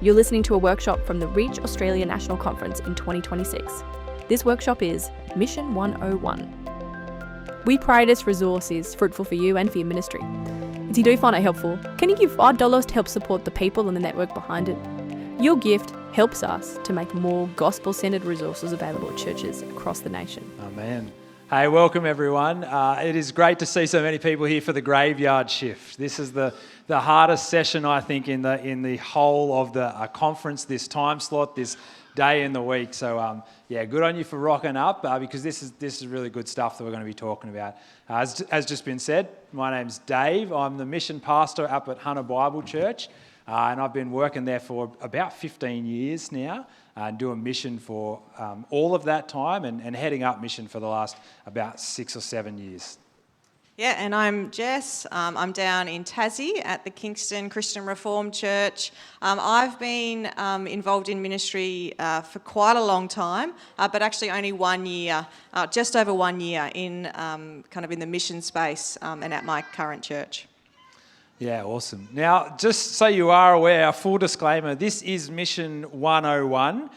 You're listening to a workshop from the Reach Australia National Conference in 2026. This workshop is Mission 101. We pray this resource is fruitful for you and for your ministry. If you do find it helpful, can you give $5 to help support the people and the network behind it? Your gift helps us to make more gospel-centred resources available at churches across the nation. Amen. Hey, welcome everyone. It is great to see so many people here for the graveyard shift. This is the hardest session, I think, in the whole of the conference, this time slot, this day in the week. So, good on you for rocking up because this is really good stuff that we're going to be talking about. As just been said, my name's Dave. I'm the mission pastor up at Hunter Bible Church, and I've been working there for about 15 years now. Doing mission for all of that time and heading up mission for the last about 6 or 7 years. Yeah, and I'm Jess. I'm down in Tassie at the Kingston Christian Reformed Church. I've been involved in ministry for quite a long time, but actually only 1 year, just over 1 year in kind of in the mission space and at my current church. Yeah, awesome. Now, just so you are aware, full disclaimer, this is Mission 101.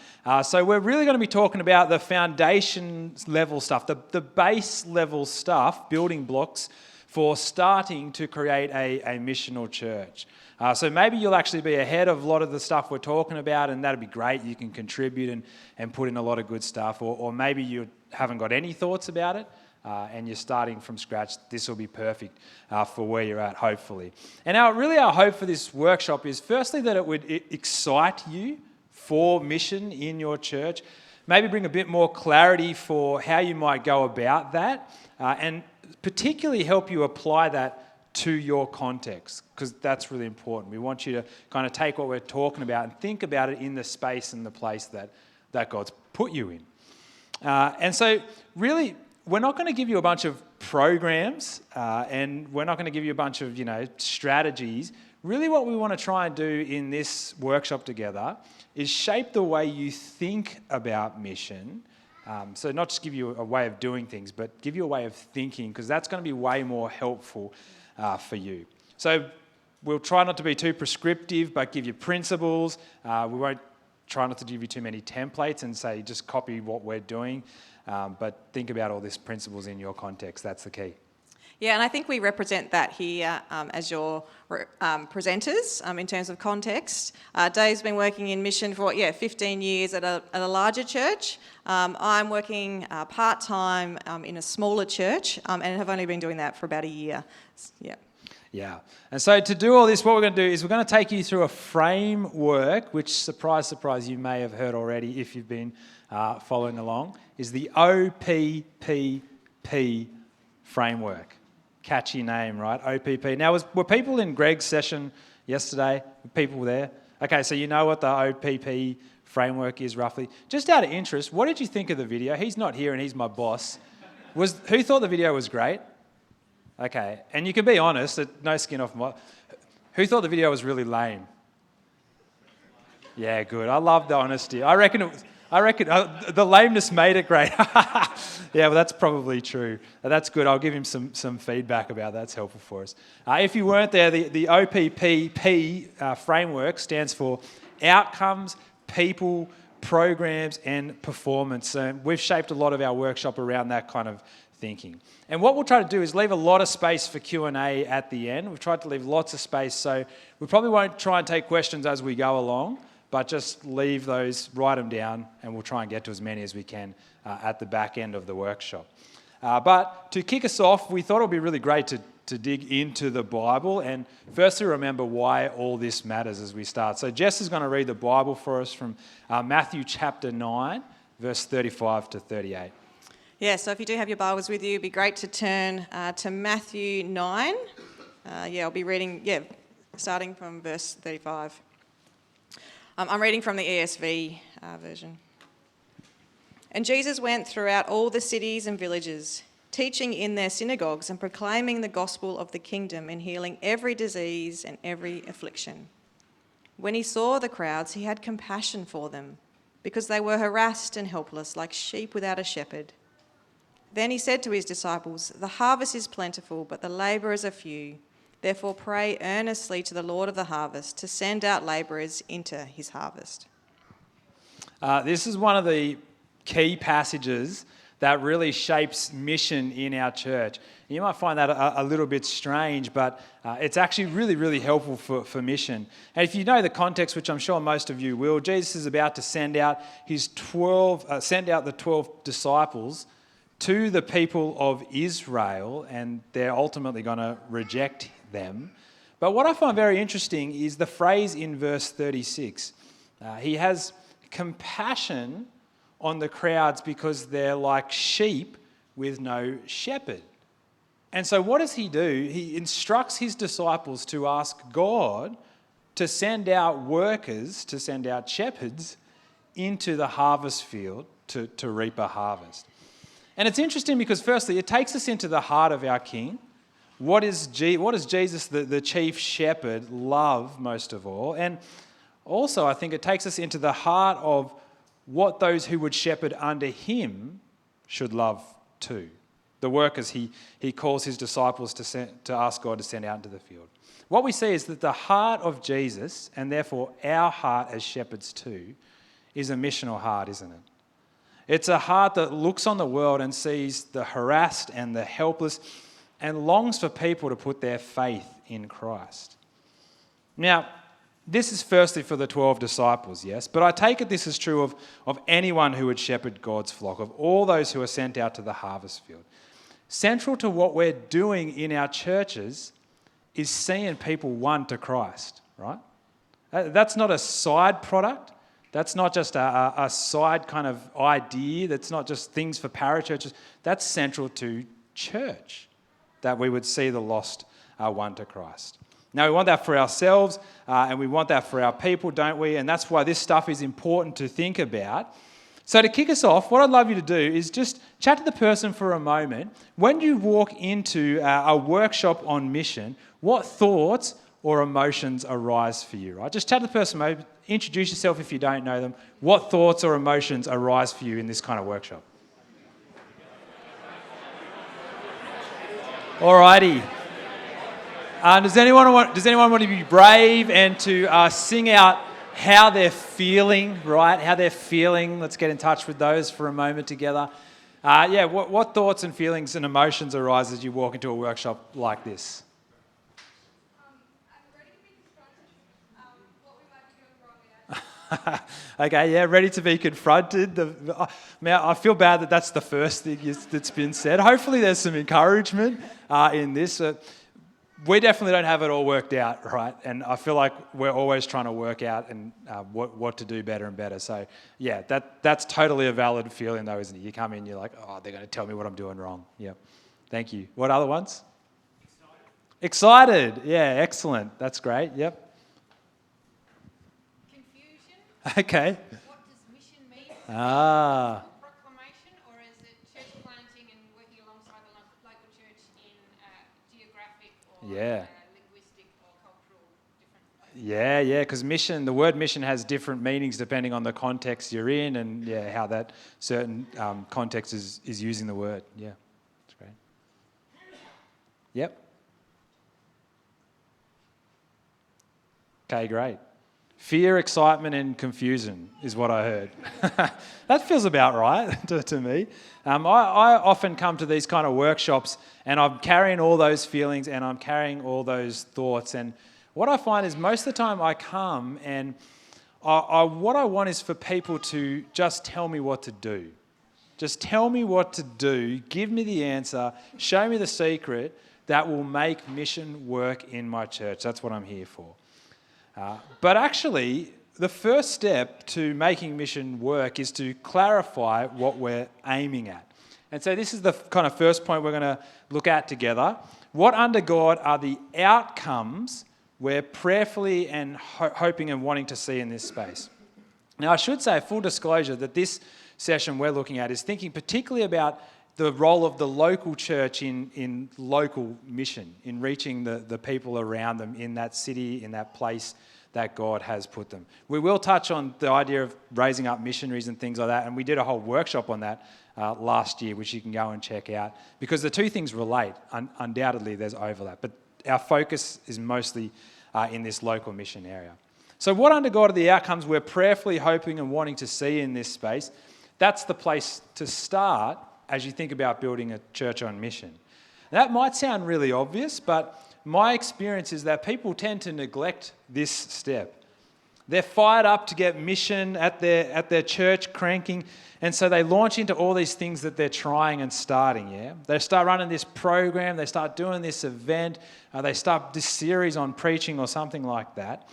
So we're really going to be talking about the foundation level stuff, the base level stuff, building blocks for starting to create a missional church. So maybe you'll actually be ahead of a lot of the stuff we're talking about, and that'd be great. You can contribute and put in a lot of good stuff. Or maybe you haven't got any thoughts about it. And you're starting from scratch. This will be perfect for where you're at, hopefully. And our hope for this workshop is firstly that it would excite you for mission in your church, maybe bring a bit more clarity for how you might go about that, and particularly help you apply that to your context, because that's really important. We want you to kind of take what we're talking about and think about it in the space and the place that God's put you in. And so really, we're not going to give you a bunch of programs and we're not going to give you a bunch of, strategies. Really what we want to try and do in this workshop together is shape the way you think about mission. So not just give you a way of doing things, but give you a way of thinking, because that's going to be way more helpful for you. So we'll try not to be too prescriptive, but give you principles. We won't try not to give you too many templates and say just copy what we're doing. But think about all these principles in your context. That's the key. Yeah, and I think we represent that here as your presenters in terms of context. Dave's been working in mission for 15 years at a larger church. I'm working part-time in a smaller church and have only been doing that for about a year. Yeah. And so to do all this, what we're going to do is we're going to take you through a framework, which, surprise, surprise, you may have heard already if you've been following along, is the OPPP framework. Catchy name, right? OPP. Now, were people in Greg's session yesterday? Were people there? Okay, so you know what the OPP framework is roughly. Just out of interest, what did you think of the video? He's not here and he's my boss. Who thought the video was great? Okay, and you can be honest, no skin off my... Who thought the video was really lame? Yeah, good. I love the honesty. I reckon the lameness made it great. Yeah, well, that's probably true. That's good. I'll give him some feedback about that. That's helpful for us. If you weren't there, the OPPP framework stands for Outcomes, People, Programs and Performance. We've shaped a lot of our workshop around that kind of thinking. And what we'll try to do is leave a lot of space for Q&A at the end. We've tried to leave lots of space, so we probably won't try and take questions as we go along, but just leave those, write them down, and we'll try and get to as many as we can at the back end of the workshop. But to kick us off, we thought it would be really great to dig into the Bible and firstly remember why all this matters as we start. So Jess is going to read the Bible for us from Matthew chapter 9, verse 35 to 38. Yeah, so if you do have your Bibles with you, it'd be great to turn to Matthew 9. I'll be reading, starting from verse 35. I'm reading from the ESV version. And Jesus went throughout all the cities and villages, teaching in their synagogues and proclaiming the gospel of the kingdom and healing every disease and every affliction. When he saw the crowds, he had compassion for them, because they were harassed and helpless, like sheep without a shepherd. Then he said to his disciples, "The harvest is plentiful, but the labourers are few. Therefore pray earnestly to the Lord of the harvest to send out labourers into his harvest. This is one of the key passages that really shapes mission in our church. You might find that a little bit strange, but it's actually really, really helpful for mission. And if you know the context, which I'm sure most of you will, Jesus is about to send out the 12 disciples to the people of Israel, and they're ultimately going to reject them. But what I find very interesting is the phrase in verse 36. He has compassion on the crowds because they're like sheep with no shepherd. And so what does he do? He instructs his disciples to ask God to send out workers, to send out shepherds into the harvest field to reap a harvest. And it's interesting because firstly, it takes us into the heart of our King. What does Jesus, the chief shepherd, love most of all? And also, I think it takes us into the heart of what those who would shepherd under him should love too. The workers he calls his disciples to ask God to send out into the field. What we see is that the heart of Jesus, and therefore our heart as shepherds too, is a missional heart, isn't it? It's a heart that looks on the world and sees the harassed and the helpless and longs for people to put their faith in Christ. Now, this is firstly for the 12 disciples, yes, but I take it this is true of anyone who would shepherd God's flock, of all those who are sent out to the harvest field. Central to what we're doing in our churches is seeing people won to Christ, right? That's not a side product. That's not just a side kind of idea. That's not just things for parachurches. That's central to church, that we would see the lost won to Christ. Now, we want that for ourselves and we want that for our people, don't we? And that's why this stuff is important to think about. So to kick us off, what I'd love you to do is just chat to the person for a moment. When you walk into a workshop on mission, what thoughts or emotions arise for you, right? Just chat to the person, maybe introduce yourself if you don't know them. What thoughts or emotions arise for you in this kind of workshop? Alrighty. Does anyone want to be brave and to sing out how they're feeling, right? How they're feeling. Let's get in touch with those for a moment together. What thoughts and feelings and emotions arise as you walk into a workshop like this? I'm ready to be confronted what we might be doing wrong with. Okay, yeah, ready to be confronted. I feel bad that that's the first thing that's been said. Hopefully there's some encouragement in this. We definitely don't have it all worked out, right? And I feel like we're always trying to work out and what to do better and better. So, yeah, that's totally a valid feeling though, isn't it? You come in, you're like, oh, they're going to tell me what I'm doing wrong. Yeah, thank you. What other ones? Excited. Yeah, excellent. That's great. Yep. Confusion. Okay. What does mission mean? Ah. Proclamation, or is it church planting and working alongside the local church in geographic or linguistic or cultural different places? Yeah, because the word mission has different meanings depending on the context you're in and how that certain context is using the word. Yeah, that's great. Yep. Okay, great. Fear, excitement, and confusion is what I heard. That feels about right to me. I often come to these kind of workshops and I'm carrying all those feelings and I'm carrying all those thoughts. And what I find is most of the time I come and what I want is for people to just tell me what to do. Just tell me what to do, give me the answer, show me the secret that will make mission work in my church. That's what I'm here for. But actually, the first step to making mission work is to clarify what we're aiming at. And so this is the kind of first point we're going to look at together. What under God are the outcomes we're prayerfully and hoping and wanting to see in this space? Now, I should say, full disclosure, that this session we're looking at is thinking particularly about the role of the local church in local mission, in reaching the people around them in that city, in that place that God has put them. We will touch on the idea of raising up missionaries and things like that, and we did a whole workshop on that last year, which you can go and check out, because the two things relate. Undoubtedly, there's overlap, but our focus is mostly in this local mission area. So what under God are the outcomes we're prayerfully hoping and wanting to see in this space? That's the place to start as you think about building a church on mission. That might sound really obvious, but my experience is that people tend to neglect this step. They're fired up to get mission at their church cranking, and so they launch into all these things that they're trying and starting, yeah? They start running this program, they start doing this event, they start this series on preaching or something like that,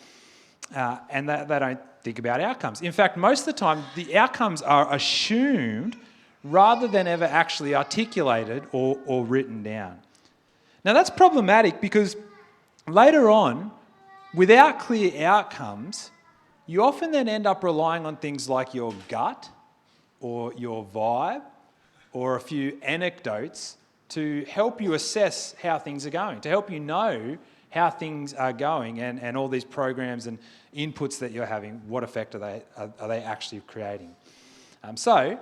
and they don't think about outcomes. In fact, most of the time, the outcomes are assumed rather than ever actually articulated or written down. Now, that's problematic because later on, without clear outcomes, you often then end up relying on things like your gut or your vibe or a few anecdotes to help you assess how things are going, to help you know how things are going and all these programs and inputs that you're having, what effect are they actually creating. So,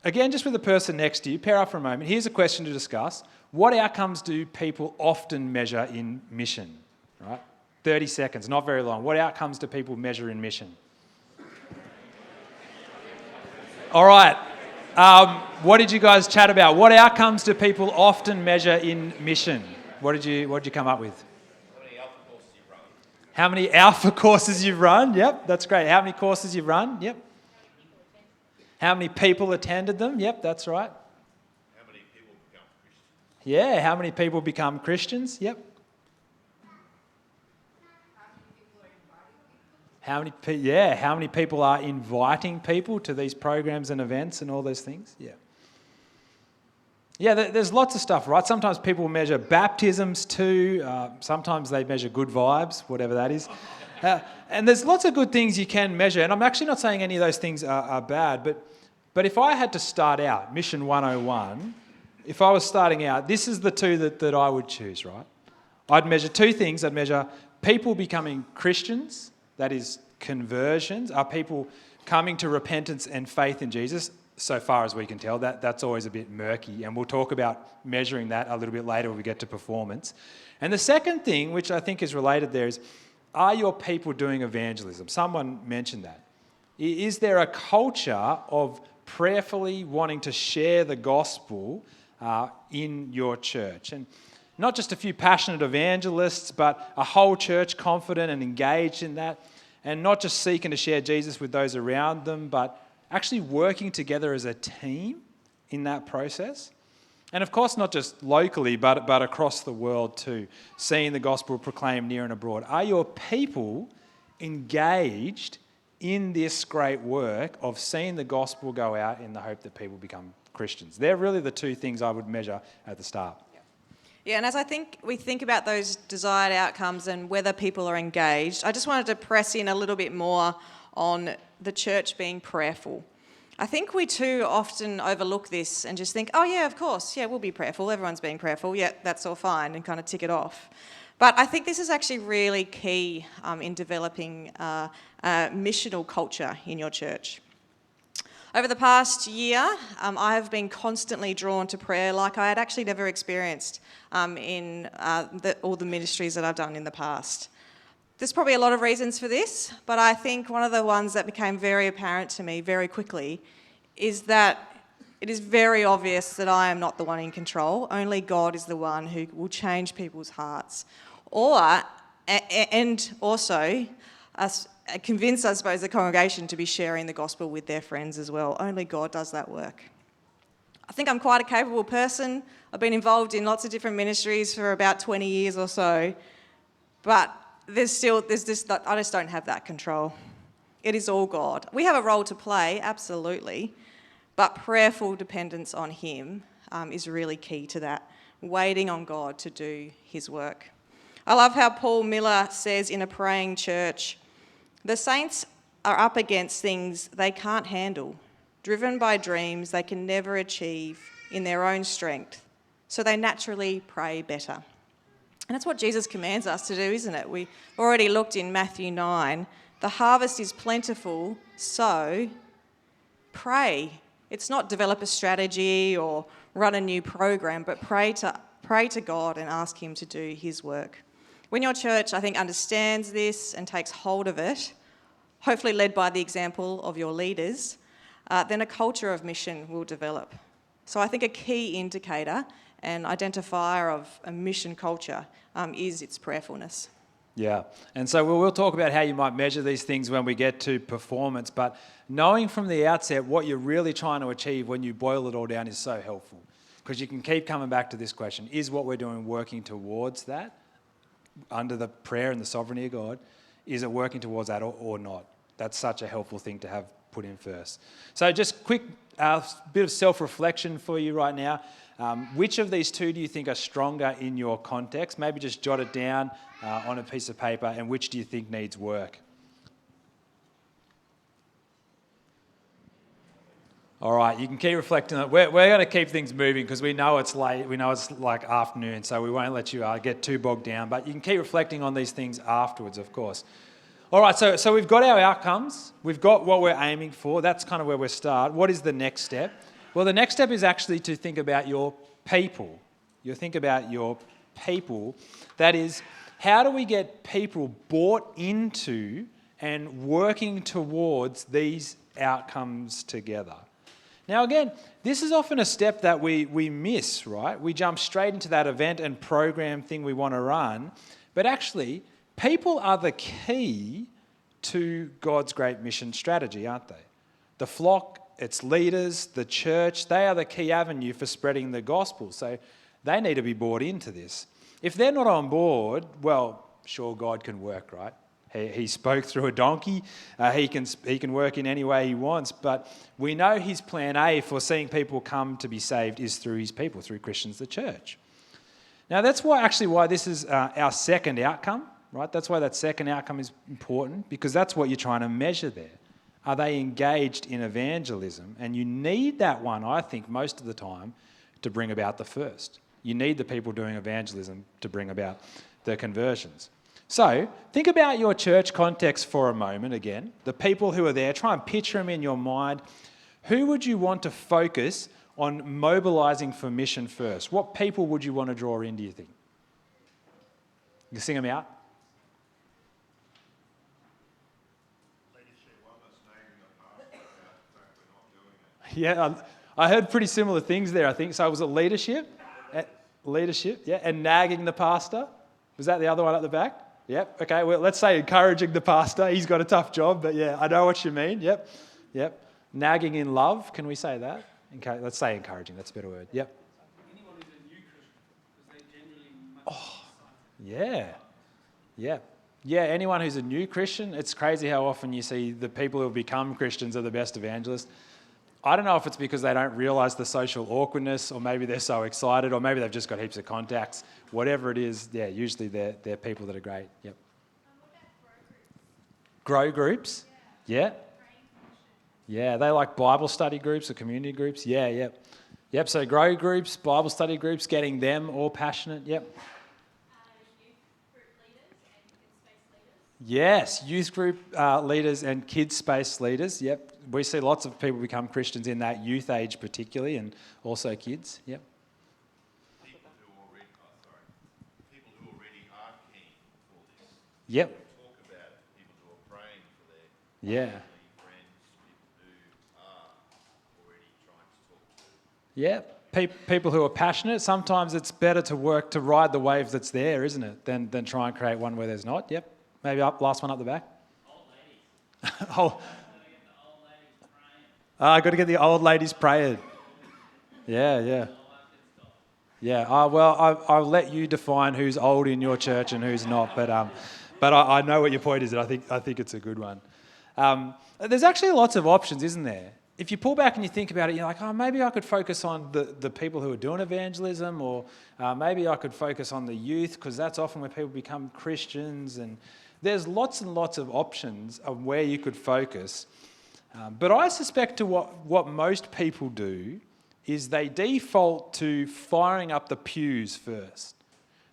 again, just with the person next to you, pair up for a moment. Here's a question to discuss. What outcomes do people often measure in mission? Right? 30 seconds, not very long. What outcomes do people measure in mission? All right. What did you guys chat about? What outcomes do people often measure in mission? What did you come up with? How many alpha courses you've run? Yep, that's great. How many courses you've run? Yep. How many people attended them? Yep, that's right. How many people become Christians? Yeah, how many people become Christians? Yep. How many people are inviting people to these programs and events and all those things? Yeah. Yeah, there's lots of stuff, right? Sometimes people measure baptisms too. Sometimes they measure good vibes, whatever that is. And there's lots of good things you can measure. And I'm actually not saying any of those things are bad, but if I had to start out, Mission 101, if I was starting out, this is the two that I would choose, right? I'd measure two things. I'd measure people becoming Christians, that is conversions. Are people coming to repentance and faith in Jesus? So far as we can tell, that's always a bit murky, and we'll talk about measuring that a little bit later when we get to performance. And the second thing, which I think is related there, is are your people doing evangelism? Someone mentioned that. Is there a culture of prayerfully wanting to share the gospel in your church? And not just a few passionate evangelists, but a whole church confident and engaged in that, and not just seeking to share Jesus with those around them, but actually working together as a team in that process. And of course, not just locally, but across the world too, seeing the gospel proclaimed near and abroad. Are your people engaged in this great work of seeing the gospel go out in the hope that people become Christians? They're really the two things I would measure at the start. Yeah, and as we think about those desired outcomes and whether people are engaged, I just wanted to press in a little bit more on the church being prayerful. I think we too often overlook this and just think, oh yeah, of course, yeah, we'll be prayerful, everyone's being prayerful, yeah, that's all fine, and kind of tick it off. But I think this is actually really key in developing a missional culture in your church. Over the past year, I have been constantly drawn to prayer like I had actually never experienced in all the ministries that I've done in the past. There's probably a lot of reasons for this, but I think one of the ones that became very apparent to me very quickly is that it is very obvious that I am not the one in control. Only God is the one who will change people's hearts. And also convince, I suppose, the congregation to be sharing the gospel with their friends as well. Only God does that work. I think I'm quite a capable person. I've been involved in lots of different ministries for about 20 years or so, but there's this, I just don't have that control. It is all God. We have a role to play, absolutely, but prayerful dependence on Him is really key to that, waiting on God to do His work. I love how Paul Miller says in A Praying Church, the saints are up against things they can't handle, driven by dreams they can never achieve in their own strength, so they naturally pray better. And that's what Jesus commands us to do, isn't it? We've already looked in Matthew 9. The harvest is plentiful, so pray. It's not develop a strategy or run a new program, but pray to God and ask Him to do His work. When your church, I think, understands this and takes hold of it, hopefully led by the example of your leaders, then a culture of mission will develop. So I think a key indicator and identifier of a mission culture is its prayerfulness. Yeah, and so we'll talk about how you might measure these things when we get to performance, but knowing from the outset what you're really trying to achieve when you boil it all down is so helpful, because you can keep coming back to this question: is what we're doing working towards that under the prayer and the sovereignty of God? Is it working towards that or not? That's such a helpful thing to have put in first. So just quick bit of self-reflection for you right now. Which of these two do you think are stronger in your context? Maybe just jot it down on a piece of paper, and which do you think needs work? All right, you can keep reflecting on it. We're going to keep things moving because we know it's late, we know it's like afternoon, so we won't let you get too bogged down, but you can keep reflecting on these things afterwards, of course. All right, so we've got our outcomes, we've got what we're aiming for, that's kind of where we start. What is the next step? Well, the next step is actually to think about your people. You think about your people. That is, how do we get people bought into and working towards these outcomes together? Now, again, this is often a step that we miss, right? We jump straight into that event and program thing we want to run. But actually, people are the key to God's great mission strategy, aren't they? The flock, its leaders, the church, they are the key avenue for spreading the gospel. So they need to be bought into this. If they're not on board, well, sure, God can work, right? He spoke through a donkey. He can work in any way he wants. But we know his plan A for seeing people come to be saved is through his people, through Christians, the church. Now, that's why this is our second outcome, right? That's why that second outcome is important, because that's what you're trying to measure there. Are they engaged in evangelism? And you need that one, I think, most of the time to bring about the first. You need the people doing evangelism to bring about the conversions. So think about your church context for a moment again. The people who are there, try and picture them in your mind. Who would you want to focus on mobilising for mission first? What people would you want to draw in, do you think? You can sing them out. Yeah, I heard pretty similar things there, I think. So was it leadership? Leadership, yeah. And nagging the pastor? Was that the other one at the back? Yep. Okay, well, let's say encouraging the pastor. He's got a tough job, but yeah, I know what you mean. Yep. Nagging in love, can we say that? Okay, let's say encouraging. That's a better word. Yep. Anyone who's a new Christian, because they genuinely must Yeah. Yeah, anyone who's a new Christian, it's crazy how often you see the people who have become Christians are the best evangelists. I don't know if it's because they don't realise the social awkwardness, or maybe they're so excited, or maybe they've just got heaps of contacts. Whatever it is, yeah, usually they're people that are great. Yep. What about Grow groups? Yeah. Yeah, they like Bible study groups or community groups. Yeah, yep. Yep, so grow groups, Bible study groups, getting them all passionate. Yep. youth group leaders and kids-based leaders? Yes, youth group leaders and kids space leaders. Yep. We see lots of people become Christians in that youth age particularly, and also kids. Yep. People who already are keen for this. Yep. Talk about it. People who are praying for their Yeah. family, friends, people who are already trying to talk to. Yeah. People who are passionate. Sometimes it's better to work to ride the wave that's there, isn't it, than try and create one where there's not. Yep. Maybe last one up the back. old ladies. Oh. Got to get the old ladies praying. I've got to get the old ladies praying. Yeah. Yeah, well, I'll let you define who's old in your church and who's not, but I know what your point is, and I think it's a good one. There's actually lots of options, isn't there? If you pull back and you think about it, you're like, oh, maybe I could focus on the people who are doing evangelism, or maybe I could focus on the youth, because that's often where people become Christians, and there's lots and lots of options of where you could focus. But I suspect what most people do is they default to firing up the pews first.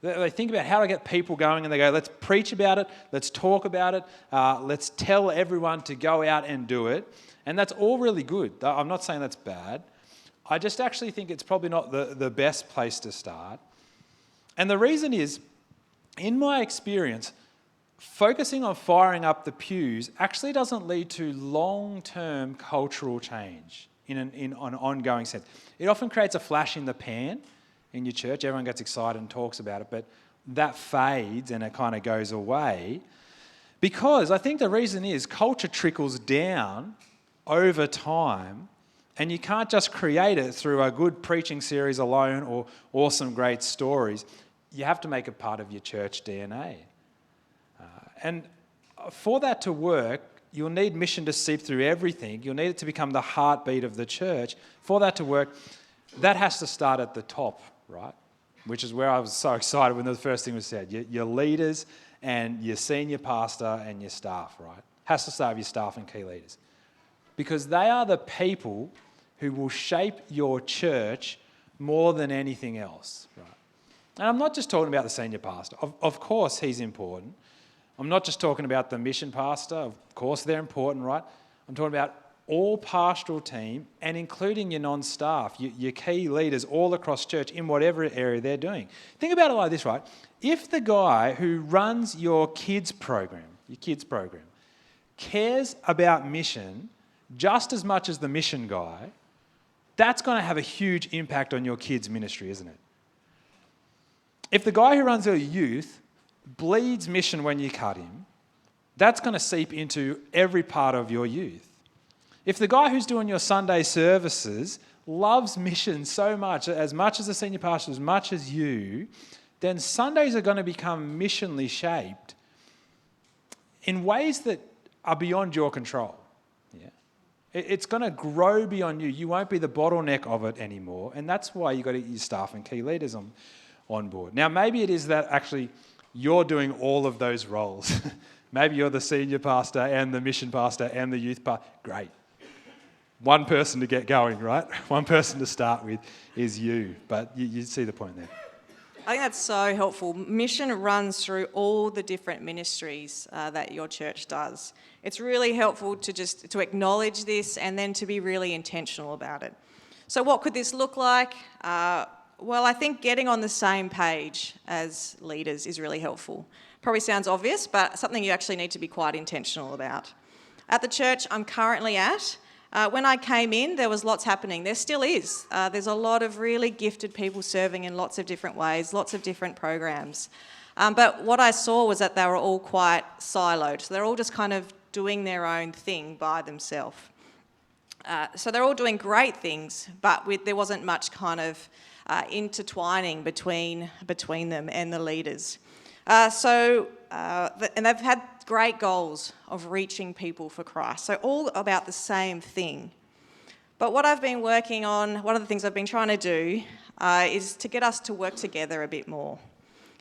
They think about how to get people going, and they go, let's preach about it, let's talk about it, let's tell everyone to go out and do it. And that's all really good. I'm not saying that's bad. I just actually think it's probably not the best place to start. And the reason is, in my experience, focusing on firing up the pews actually doesn't lead to long-term cultural change in an ongoing sense. It often creates a flash in the pan in your church. Everyone gets excited and talks about it, but that fades and it kind of goes away. Because I think the reason is culture trickles down over time, and you can't just create it through a good preaching series alone or awesome, great stories. You have to make it part of your church DNA. And for that to work, you'll need mission to seep through everything. You'll need it to become the heartbeat of the church. For that to work, that has to start at the top, right? Which is where I was so excited when the first thing was said. Your leaders and your senior pastor and your staff, right? Has to start with your staff and key leaders. Because they are the people who will shape your church more than anything else, right? And I'm not just talking about the senior pastor. Of course, he's important. I'm not just talking about the mission pastor. Of course, they're important, right? I'm talking about all pastoral team and including your non-staff, your key leaders all across church in whatever area they're doing. Think about it like this, right? If the guy who runs your kids program, cares about mission just as much as the mission guy, that's going to have a huge impact on your kids' ministry, isn't it? If the guy who runs your youth bleeds mission when you cut him, that's going to seep into every part of your youth. If the guy who's doing your Sunday services loves mission so much as the senior pastor, as much as you, then Sundays are going to become missionally shaped in ways that are beyond your control. Yeah, it's going to grow beyond you. You won't be the bottleneck of it anymore, and that's why you've got to get your staff and key leaders on board. Now, maybe it is that actually you're doing all of those roles. Maybe you're the senior pastor and the mission pastor and the youth pastor. Great. One person to get going, right? One person to start with is you. But you see the point there. I think that's so helpful. Mission runs through all the different ministries that your church does. It's really helpful to acknowledge this and then to be really intentional about it. So what could this look like? Well, I think getting on the same page as leaders is really helpful. Probably sounds obvious, but something you actually need to be quite intentional about. At the church I'm currently at, when I came in, there was lots happening. There still is. There's a lot of really gifted people serving in lots of different ways, lots of different programs. But what I saw was that they were all quite siloed. So they're all just kind of doing their own thing by themselves. So they're all doing great things, but there wasn't much kind of intertwining between them and the leaders. And they've had great goals of reaching people for Christ. So all about the same thing. But what I've been working on, one of the things I've been trying to do is to get us to work together a bit more.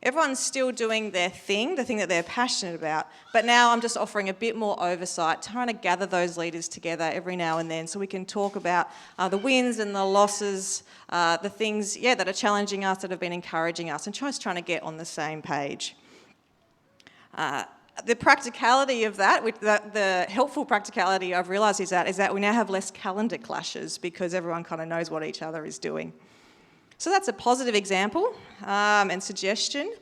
Everyone's still doing their thing, the thing that they're passionate about, but now I'm just offering a bit more oversight, trying to gather those leaders together every now and then so we can talk about the wins and the losses, the things, that are challenging us, that have been encouraging us, and just trying to get on the same page. The practicality of that, the helpful practicality I've realised is that we now have less calendar clashes because everyone kind of knows what each other is doing. So that's a positive example and suggestion.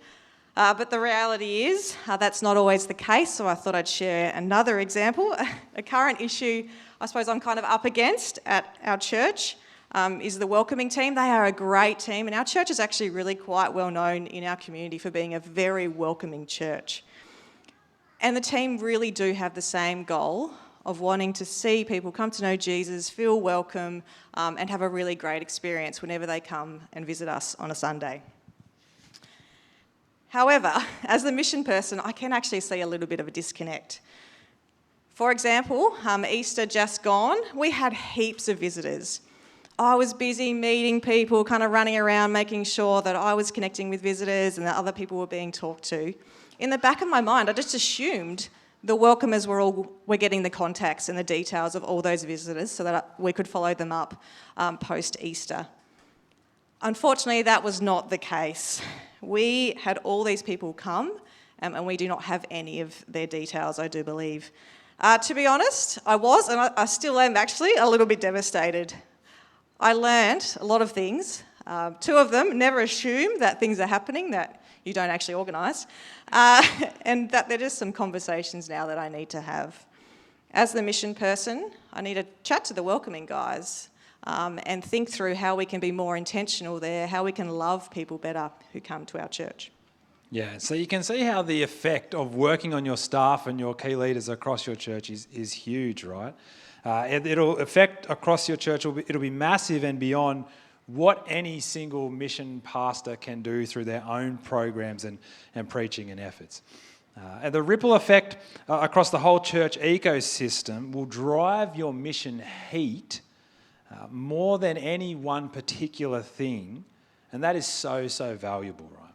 But the reality is that's not always the case, so I thought I'd share another example. A current issue I suppose I'm kind of up against at our church is the welcoming team. They are a great team, and our church is actually really quite well known in our community for being a very welcoming church. And the team really do have the same goal of wanting to see people come to know Jesus, feel welcome, and have a really great experience whenever they come and visit us on a Sunday. However, as the mission person, I can actually see a little bit of a disconnect. For example, Easter just gone, we had heaps of visitors. I was busy meeting people, kind of running around, making sure that I was connecting with visitors and that other people were being talked to. In the back of my mind, I just assumed the welcomers were getting the contacts and the details of all those visitors so that we could follow them up post-Easter. Unfortunately, that was not the case. We had all these people come and we do not have any of their details, I do believe. To be honest, I was, and I still am actually, a little bit devastated. I learned a lot of things. Two of them, never assume that things are happening, that you don't actually organise. And that there are just some conversations now that I need to have. As the mission person, I need to chat to the welcoming guys and think through how we can be more intentional there, how we can love people better who come to our church. Yeah, so you can see how the effect of working on your staff and your key leaders across your church is huge, right? It'll affect across your church, it'll be massive and beyond what any single mission pastor can do through their own programs and preaching and efforts. And the ripple effect across the whole church ecosystem will drive your mission heat more than any one particular thing, and that is so valuable, right?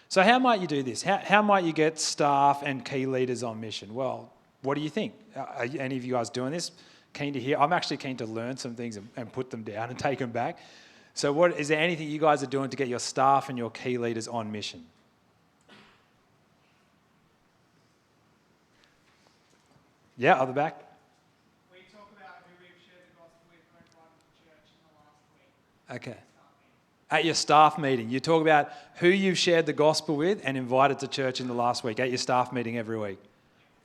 So how might you do this? How might you get staff and key leaders on mission? Well, what do you think? Are any of you guys doing this? Keen to hear? I'm actually keen to learn some things and put them down and take them back. So is there anything you guys are doing to get your staff and your key leaders on mission? Yeah, at the back. We talk about who we've shared the gospel with or invited to church in the last week. Okay. At your staff meeting, you talk about who you've shared the gospel with and invited to church in the last week, at your staff meeting every week.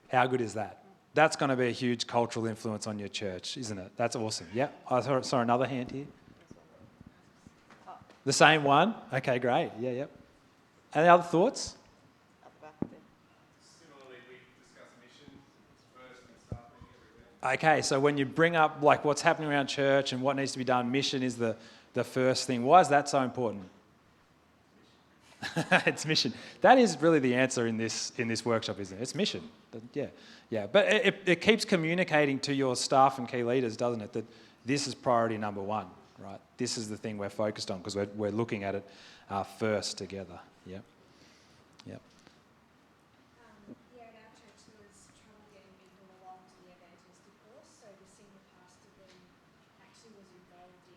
How good is that? That's going to be a huge cultural influence on your church, isn't it? That's awesome. Yeah, I saw another hand here. The same one? Okay, great. Yeah, yep. Any other thoughts? Similarly, we discuss mission first and staff meeting every week. Okay, so when you bring up like what's happening around church and what needs to be done, mission is the first thing. Why is that so important? It's mission. That is really the answer in this workshop, isn't it? It's mission. Yeah. But it keeps communicating to your staff and key leaders, doesn't it, that this is priority number one, right? This is the thing we're focused on because we're looking at it first together. Yeah. Yeah, at our church there was trouble getting people along to the evangelistic course, so the senior pastor then actually was involved in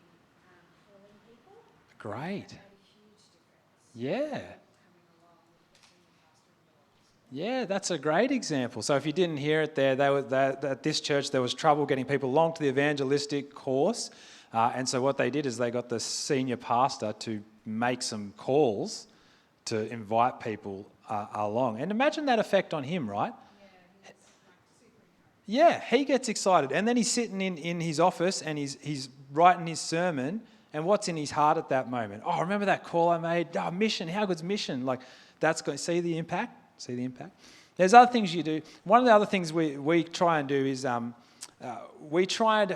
calling people. Great. That made a huge difference. Yeah. Coming along with the senior pastor involved. Yeah, that's a great example. So if you didn't hear it there, at this church there was trouble getting people along to the evangelistic course. And so what they did is they got the senior pastor to make some calls to invite people along. And imagine that effect on him, right? Yeah, he gets excited. And then he's sitting in his office and he's writing his sermon. And what's in his heart at that moment? Oh, remember that call I made? Oh, mission. How good's mission? Like, that's going. See the impact? See the impact? There's other things you do. One of the other things we try and do is we've tried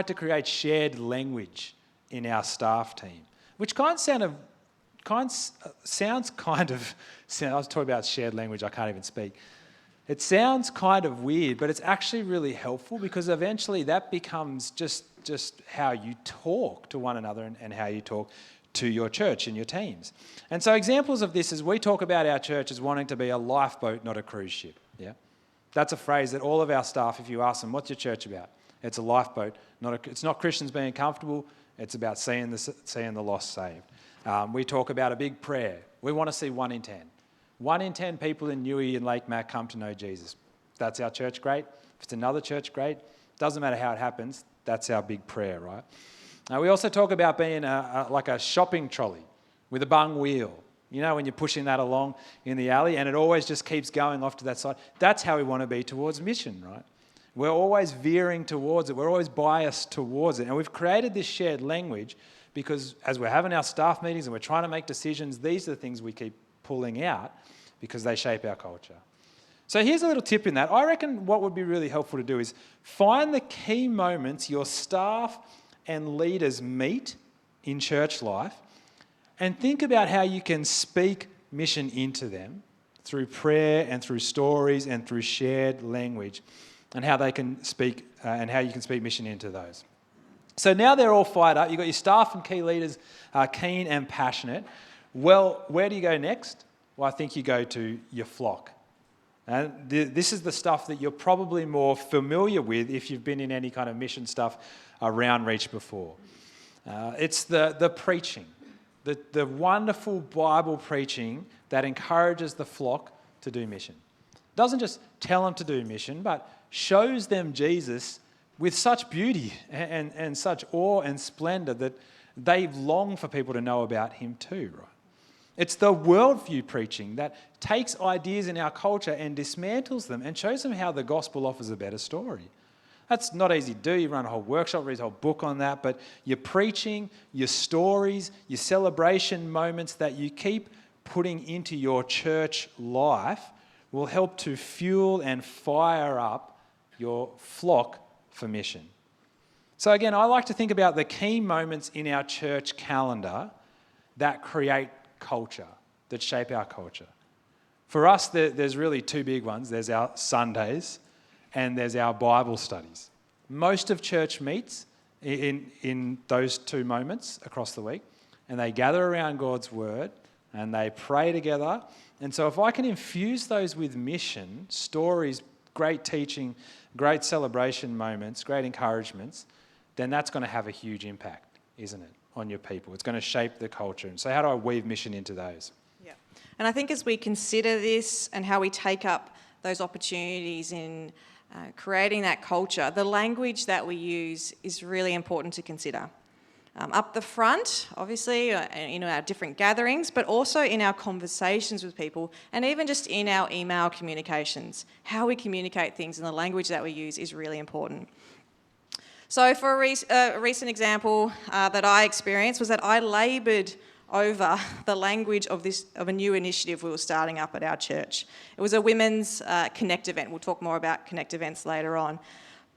to create shared language in our staff team, which I was talking about shared language. I can't even speak. It sounds kind of weird, but it's actually really helpful because eventually that becomes just how you talk to one another and how you talk to your church and your teams. And so examples of this is we talk about our church as wanting to be a lifeboat, not a cruise ship. Yeah, that's a phrase that all of our staff, if you ask them, what's your church about? It's a lifeboat. It's not Christians being comfortable. It's about seeing the lost saved. We talk about a big prayer. We want to see 1 in 10. 1 in 10 people in Newey and Lake Mac come to know Jesus. That's our church, great. If it's another church, great. Doesn't matter how it happens. That's our big prayer, right? We also talk about being like a shopping trolley with a bung wheel. You know, when you're pushing that along in the alley and it always just keeps going off to that side. That's how we want to be towards mission, right? We're always veering towards it. We're always biased towards it. And we've created this shared language because as we're having our staff meetings and we're trying to make decisions, these are the things we keep pulling out because they shape our culture. So here's a little tip in that. I reckon what would be really helpful to do is find the key moments your staff and leaders meet in church life and think about how you can speak mission into them through prayer and through stories and through shared language and how they can speak and how you can speak mission into those. So now they're all fired up. You've got your staff and key leaders keen and passionate. Well, where do you go next? Well, I think you go to your flock. And this is the stuff that you're probably more familiar with if you've been in any kind of mission stuff around Reach before. It's the preaching, the wonderful Bible preaching that encourages the flock to do mission. Doesn't just tell them to do mission, but shows them Jesus with such beauty and such awe and splendour that they long for people to know about him too, right? It's the worldview preaching that takes ideas in our culture and dismantles them and shows them how the gospel offers a better story. That's not easy to do. You run a whole workshop, read a whole book on that, but your preaching, your stories, your celebration moments that you keep putting into your church life will help to fuel and fire up your flock for mission. So again, I like to think about the key moments in our church calendar that create culture, that shape our culture. For us, there's really two big ones. There's our Sundays and there's our Bible studies. Most of church meets in those two moments across the week, and they gather around God's word and they pray together. And so if I can infuse those with mission, stories, great teaching, great celebration moments, great encouragements, then that's going to have a huge impact, isn't it, on your people? It's going to shape the culture. And so how do I weave mission into those? Yeah. And I think as we consider this and how we take up those opportunities in creating that culture, the language that we use is really important to consider. Up the front, obviously, in our different gatherings, but also in our conversations with people, and even just in our email communications. How we communicate things and the language that we use is really important. So for a recent example that I experienced was that I laboured over the language of a new initiative we were starting up at our church. It was a women's Connect event. We'll talk more about Connect events later on.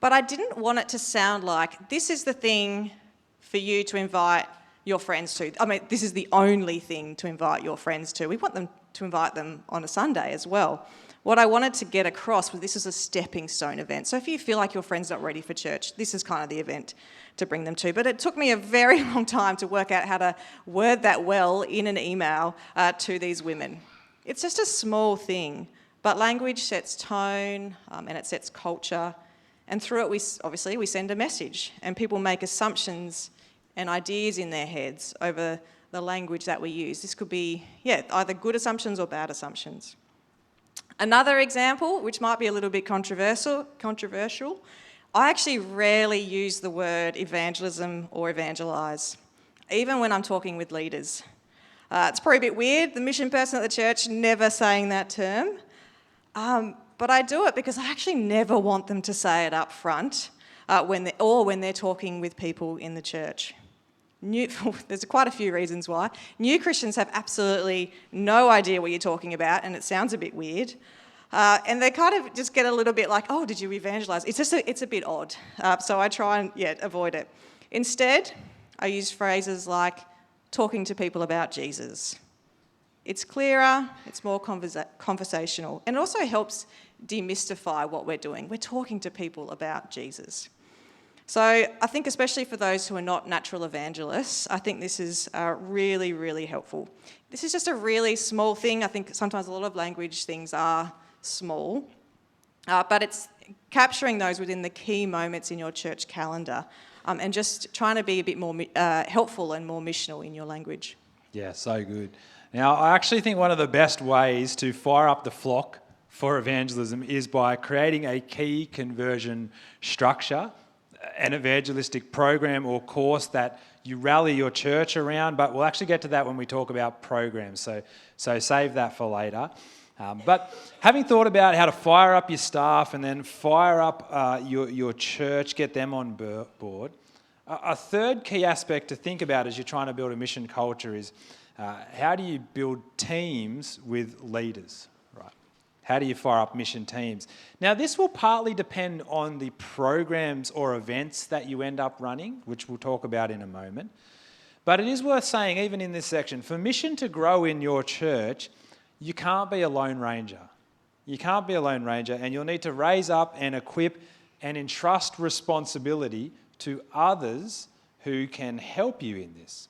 But I didn't want it to sound like this is the thing for you to invite your friends to. I mean, this is the only thing to invite your friends to. We want them to invite them on a Sunday as well. What I wanted to get across was this is a stepping stone event. So if you feel like your friend's not ready for church, this is kind of the event to bring them to. But it took me a very long time to work out how to word that well in an email to these women. It's just a small thing, but language sets tone and it sets culture. And through it, we send a message, and people make assumptions and ideas in their heads over the language that we use. This could be, either good assumptions or bad assumptions. Another example, which might be a little bit controversial, I actually rarely use the word evangelism or evangelise, even when I'm talking with leaders. It's probably a bit weird, the mission person at the church never saying that term, but I do it because I actually never want them to say it up front when they're talking with people in the church. There's quite a few reasons why. New Christians have absolutely no idea what you're talking about, and it sounds a bit weird. And they kind of just get a little bit like, oh, did you evangelise? It's a bit odd. So I try and avoid it. Instead, I use phrases like talking to people about Jesus. It's clearer, it's more conversational, and it also helps demystify what we're doing. We're talking to people about Jesus. So I think especially for those who are not natural evangelists, I think this is really, really helpful. This is just a really small thing. I think sometimes a lot of language things are small, but it's capturing those within the key moments in your church calendar and just trying to be a bit more helpful and more missional in your language. Yeah, so good. Now, I actually think one of the best ways to fire up the flock for evangelism is by creating a key conversion structure, an evangelistic program or course that you rally your church around, but we'll actually get to that when we talk about programs, so save that for later. But having thought about how to fire up your staff and then fire up your church, get them on board, a third key aspect to think about as you're trying to build a mission culture is how do you build teams with leaders, right? How do you fire up mission teams? Now, this will partly depend on the programs or events that you end up running, which we'll talk about in a moment. But it is worth saying, even in this section, for mission to grow in your church, you can't be a lone ranger. You can't be a lone ranger, and you'll need to raise up and equip and entrust responsibility to others who can help you in this.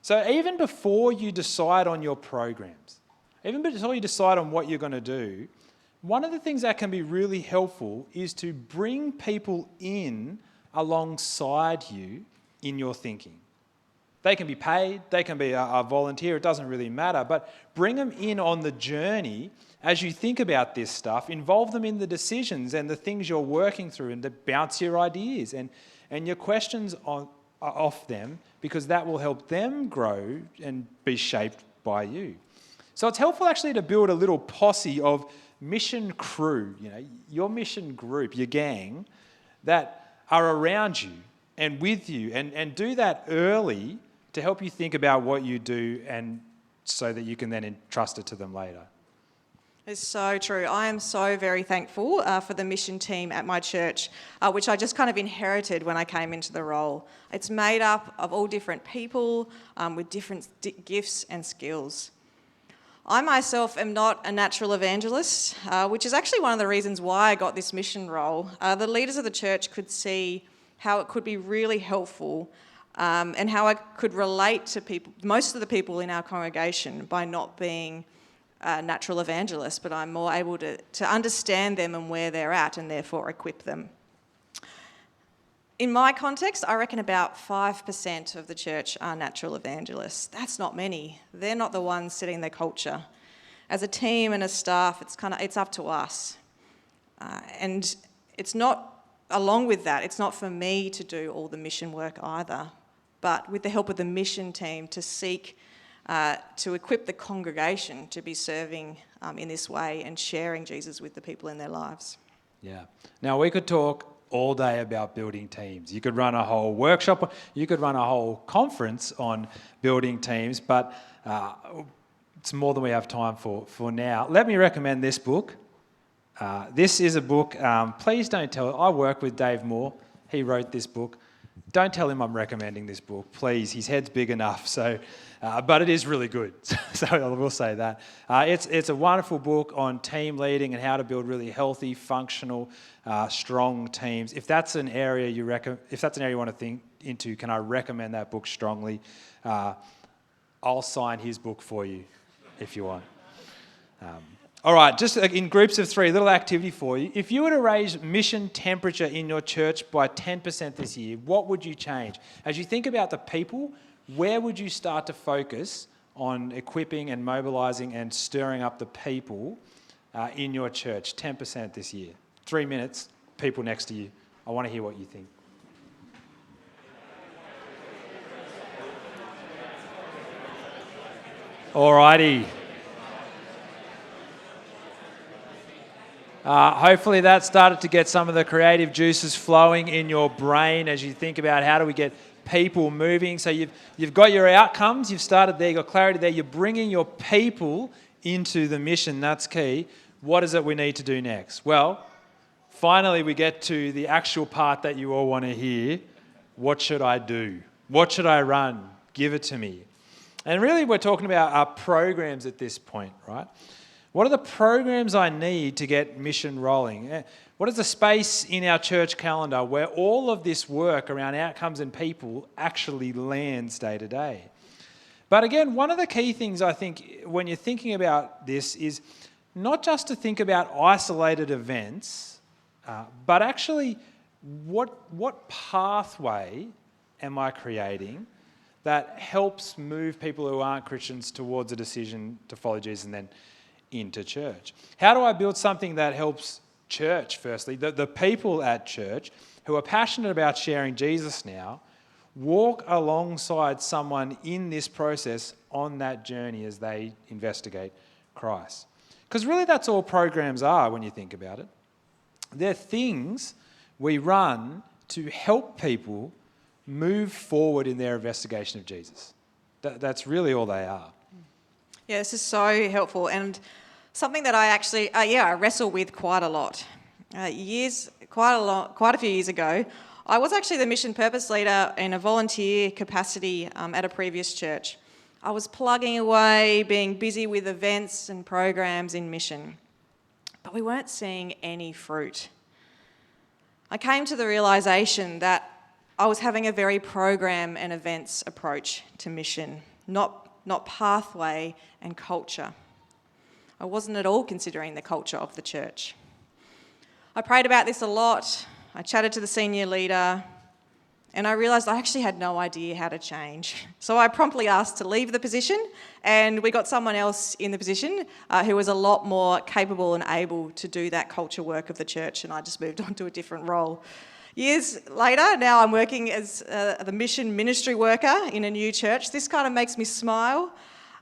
So even before you decide on your programs, even before you decide on what you're going to do, one of the things that can be really helpful is to bring people in alongside you in your thinking. They can be paid, they can be a volunteer, it doesn't really matter, but bring them in on the journey as you think about this stuff. Involve them in the decisions and the things you're working through, and to bounce your ideas and your questions off them, because that will help them grow and be shaped by you. So it's helpful actually to build a little posse of mission crew, your mission group, your gang, that are around you and with you, and do that early to help you think about what you do, and so that you can then entrust it to them later. It's so true. I am so very thankful for the mission team at my church, which I just kind of inherited when I came into the role. It's made up of all different people with different gifts and skills. I myself am not a natural evangelist, which is actually one of the reasons why I got this mission role. The leaders of the church could see how it could be really helpful and how I could relate to people, most of the people in our congregation, by not being natural evangelists, but I'm more able to understand them and where they're at, and therefore equip them. In my context, I reckon about 5% of the church are natural evangelists. That's not many. They're not the ones setting the culture. As a team and a staff, it's up to us. And it's not, along with that, it's not for me to do all the mission work either, but with the help of the mission team to seek to equip the congregation to be serving in this way and sharing Jesus with the people in their lives. Yeah. Now, we could talk all day about building teams. You could run a whole workshop, you could run a whole conference on building teams, but it's more than we have time for now. Let me recommend this book. This is a book, please don't tell, I work with Dave Moore, he wrote this book. Don't tell him I'm recommending this book, please. His head's big enough, but it is really good, so I will say that. It's a wonderful book on team leading and how to build really healthy, functional, strong teams. If that's an area you want to think into, can I recommend that book strongly? I'll sign his book for you if you want. All right, just in groups of 3, a little activity for you. If you were to raise mission temperature in your church by 10% this year, what would you change? As you think about the people, where would you start to focus on equipping and mobilising and stirring up the people in your church? 10% this year. 3 minutes, people next to you. I want to hear what you think. All righty. Hopefully that started to get some of the creative juices flowing in your brain as you think about how do we get people moving. So you've got your outcomes, you've started there, you've got clarity there, you're bringing your people into the mission, that's key. What is it we need to do next? Well, finally we get to the actual part that you all want to hear. What should I do? What should I run? Give it to me. And really we're talking about our programs at this point, right? What are the programs I need to get mission rolling? What is the space in our church calendar where all of this work around outcomes and people actually lands day to day? But again, one of the key things I think when you're thinking about this is not just to think about isolated events, but actually what pathway am I creating that helps move people who aren't Christians towards a decision to follow Jesus and then into church? How do I build something that helps church, firstly, the people at church who are passionate about sharing Jesus now, walk alongside someone in this process on that journey as they investigate Christ? Because really that's all programs are when you think about it. They're things we run to help people move forward in their investigation of Jesus. That's really all they are. Yeah, this is so helpful, and something that I actually, I wrestle with quite a lot. Quite a few years ago, I was actually the mission purpose leader in a volunteer capacity at a previous church. I was plugging away, being busy with events and programs in mission, but we weren't seeing any fruit. I came to the realisation that I was having a very program and events approach to mission, not pathway and culture. I wasn't at all considering the culture of the church. I prayed about this a lot. I chatted to the senior leader, and I realised I actually had no idea how to change. So I promptly asked to leave the position, and we got someone else in the position who was a lot more capable and able to do that culture work of the church, and I just moved on to a different role. Years later, now I'm working as the mission ministry worker in a new church. This kind of makes me smile.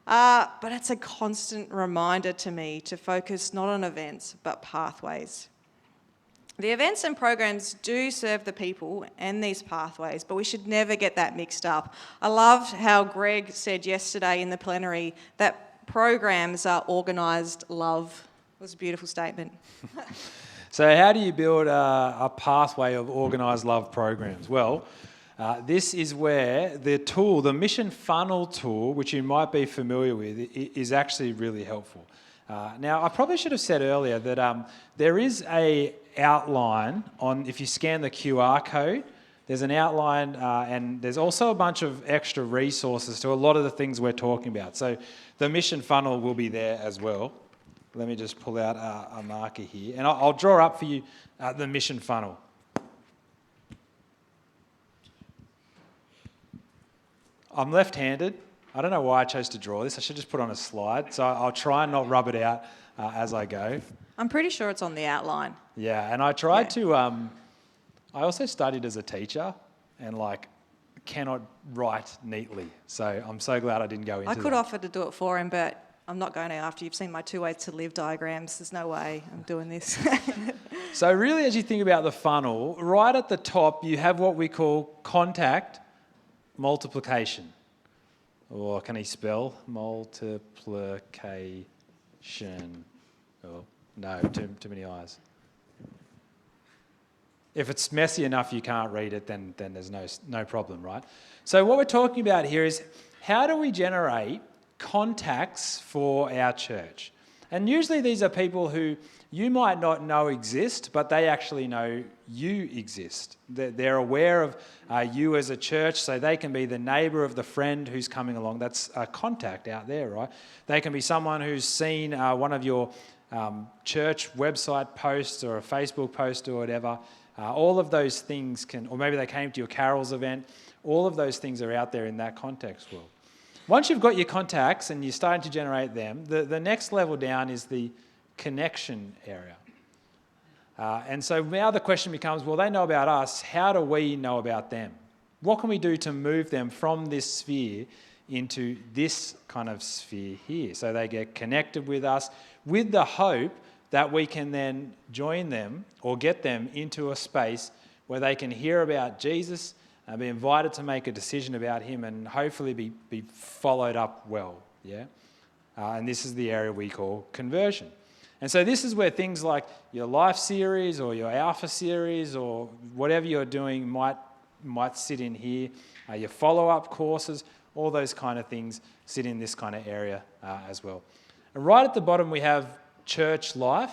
But it's a constant reminder to me to focus not on events, but pathways. The events and programs do serve the people and these pathways, but we should never get that mixed up. I loved how Greg said yesterday in the plenary that programs are organised love. It was a beautiful statement. So how do you build a pathway of organised love programs? Well, this is where the tool, the mission funnel tool, which you might be familiar with, is actually really helpful. Now, I probably should have said earlier that there is a outline on, if you scan the QR code, there's an outline and there's also a bunch of extra resources to a lot of the things we're talking about. So the mission funnel will be there as well. Let me just pull out a marker here and I'll draw up for you the mission funnel. I'm left-handed. I don't know why I chose to draw this. I should just put on a slide. So I'll try and not rub it out as I go. I'm pretty sure it's on the outline. Yeah, and I tried to... I also studied as a teacher and cannot write neatly. So I'm so glad I didn't go into I could that. offer to do it for him, but I'm not going to after you've seen my 2 ways to live diagrams. There's no way I'm doing this. So really, as you think about the funnel, right at the top, you have what we call contact multiplication. Or can he spell multiplication? Oh, no, too many I's. If it's messy enough you can't read it, then there's no problem, right? So what we're talking about here is how do we generate contacts for our church? And usually these are people who you might not know exist, but they actually know you exist. They're aware of you as a church, so they can be the neighbour of the friend who's coming along. That's a contact out there, right? They can be someone who's seen one of your church website posts or a Facebook post or whatever. All of those things or maybe they came to your carols event. All of those things are out there in that context world. Once you've got your contacts and you're starting to generate them, the next level down is the connection area. And so now the question becomes, well, they know about us. How do we know about them? What can we do to move them from this sphere into this kind of sphere here? So they get connected with us with the hope that we can then join them or get them into a space where they can hear about Jesus and be invited to make a decision about him and hopefully be followed up well, yeah? And this is the area we call conversion. And so this is where things like your life series or your alpha series or whatever you're doing might sit in here. Your follow-up courses, all those kind of things sit in this kind of area as well. And right at the bottom we have church life,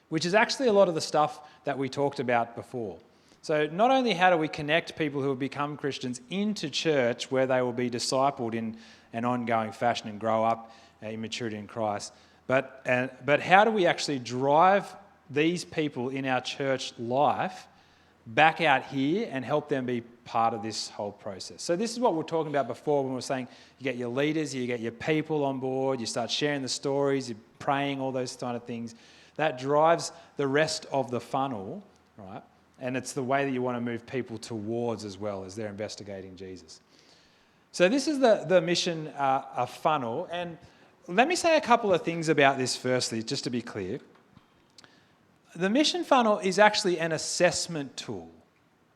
which is actually a lot of the stuff that we talked about before. So not only how do we connect people who have become Christians into church where they will be discipled in an ongoing fashion and grow up in maturity in Christ, but how do we actually drive these people in our church life back out here and help them be part of this whole process? So this is what we were talking about before when we were saying you get your leaders, you get your people on board, you start sharing the stories, you're praying, all those kind of things. That drives the rest of the funnel, right? And it's the way that you want to move people towards as well as they're investigating Jesus. So this is the mission funnel. And let me say a couple of things about this firstly, just to be clear. The mission funnel is actually an assessment tool.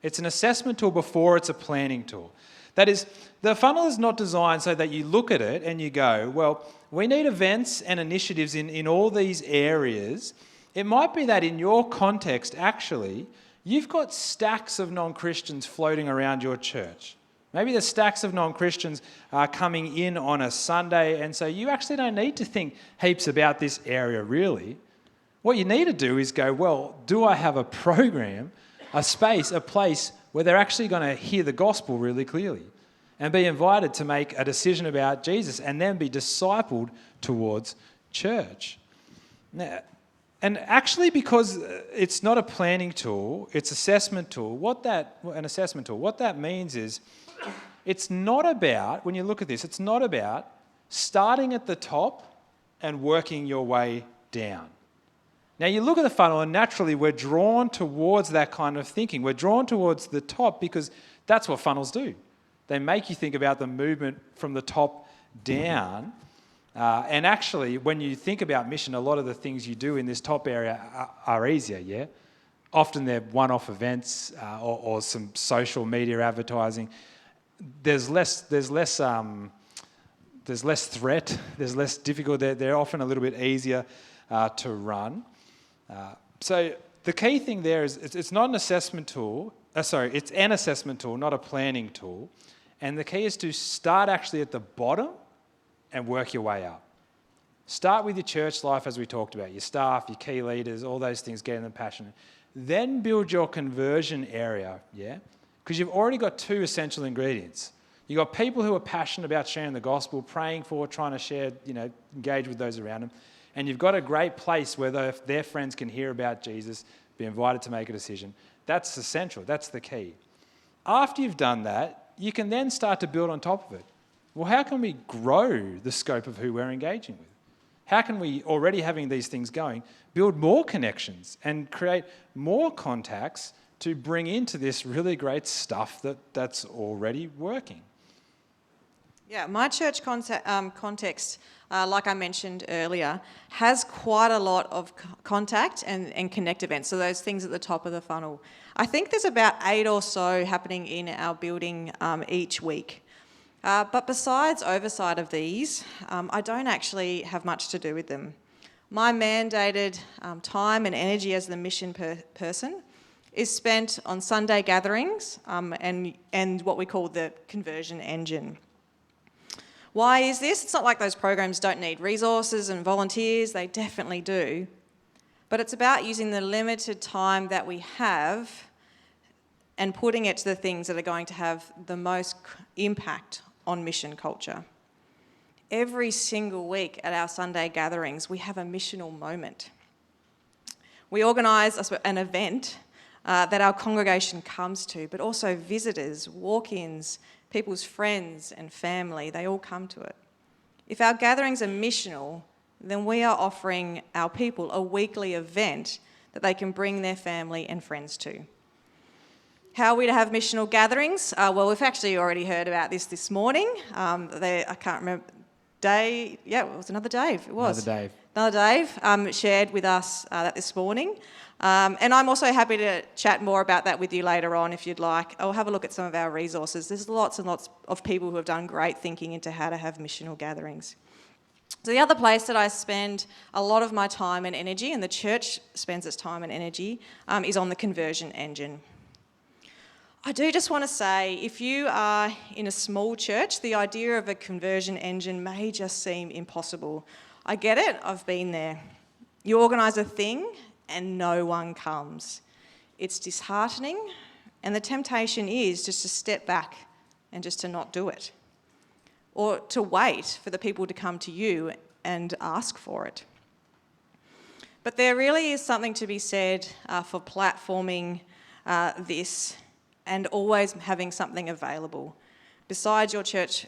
It's an assessment tool before it's a planning tool. That is, the funnel is not designed so that you look at it and you go, well, we need events and initiatives in all these areas. It might be that in your context, actually, you've got stacks of non-Christians floating around your church. Maybe the stacks of non-Christians are coming in on a Sunday, and so you actually don't need to think heaps about this area, really. What you need to do is go, well, do I have a program, a space, a place where they're actually going to hear the gospel really clearly and be invited to make a decision about Jesus and then be discipled towards church? Now, and actually, because it's not a planning tool, it's an assessment tool, what that means is it's not about, when you look at this, it's not about starting at the top and working your way down. Now, you look at the funnel and naturally we're drawn towards that kind of thinking. We're drawn towards the top because that's what funnels do. They make you think about the movement from the top down. And actually, when you think about mission, a lot of the things you do in this top area are easier, yeah? Often they're one-off events or some social media advertising. There's less threat, there's less difficult. They're often a little bit easier to run. So the key thing there is it's not an assessment tool. It's an assessment tool, not a planning tool. And the key is to start actually at the bottom and work your way up. Start with your church life, as we talked about, your staff, your key leaders, all those things, getting them passionate. Then build your conversion area, yeah? Because you've already got two essential ingredients. You've got people who are passionate about sharing the gospel, praying for, trying to share, engage with those around them. And you've got a great place where their friends can hear about Jesus, be invited to make a decision. That's essential. That's the key. After you've done that, you can then start to build on top of it. Well, how can we grow the scope of who we're engaging with? How can we, already having these things going, build more connections and create more contacts to bring into this really great stuff that's already working? Yeah, my church context, like I mentioned earlier, has quite a lot of contact and connect events, so those things at the top of the funnel. I think there's about 8 or so happening in our building each week. But besides oversight of these, I don't actually have much to do with them. My mandated time and energy as the mission person is spent on Sunday gatherings and what we call the conversion engine. Why is this? It's not like those programs don't need resources and volunteers, they definitely do. But it's about using the limited time that we have and putting it to the things that are going to have the most impact on mission culture. Every single week at our Sunday gatherings, we have a missional moment. We organise an event that our congregation comes to, but also visitors, walk-ins, people's friends and family, they all come to it. If our gatherings are missional, then we are offering our people a weekly event that they can bring their family and friends to. How are we to have missional gatherings? Well, we've actually already heard about this morning. I can't remember, Dave, yeah, it was another Dave, it was. Another Dave shared with us that this morning. And I'm also happy to chat more about that with you later on if you'd like. I'll have a look at some of our resources. There's lots and lots of people who have done great thinking into how to have missional gatherings. So the other place that I spend a lot of my time and energy, and the church spends its time and energy, is on the conversion engine. I do just want to say, if you are in a small church, the idea of a conversion engine may just seem impossible. I get it, I've been there. You organise a thing and no one comes. It's disheartening, and the temptation is just to step back and just to not do it, or to wait for the people to come to you and ask for it. But there really is something to be said for platforming this and always having something available besides your church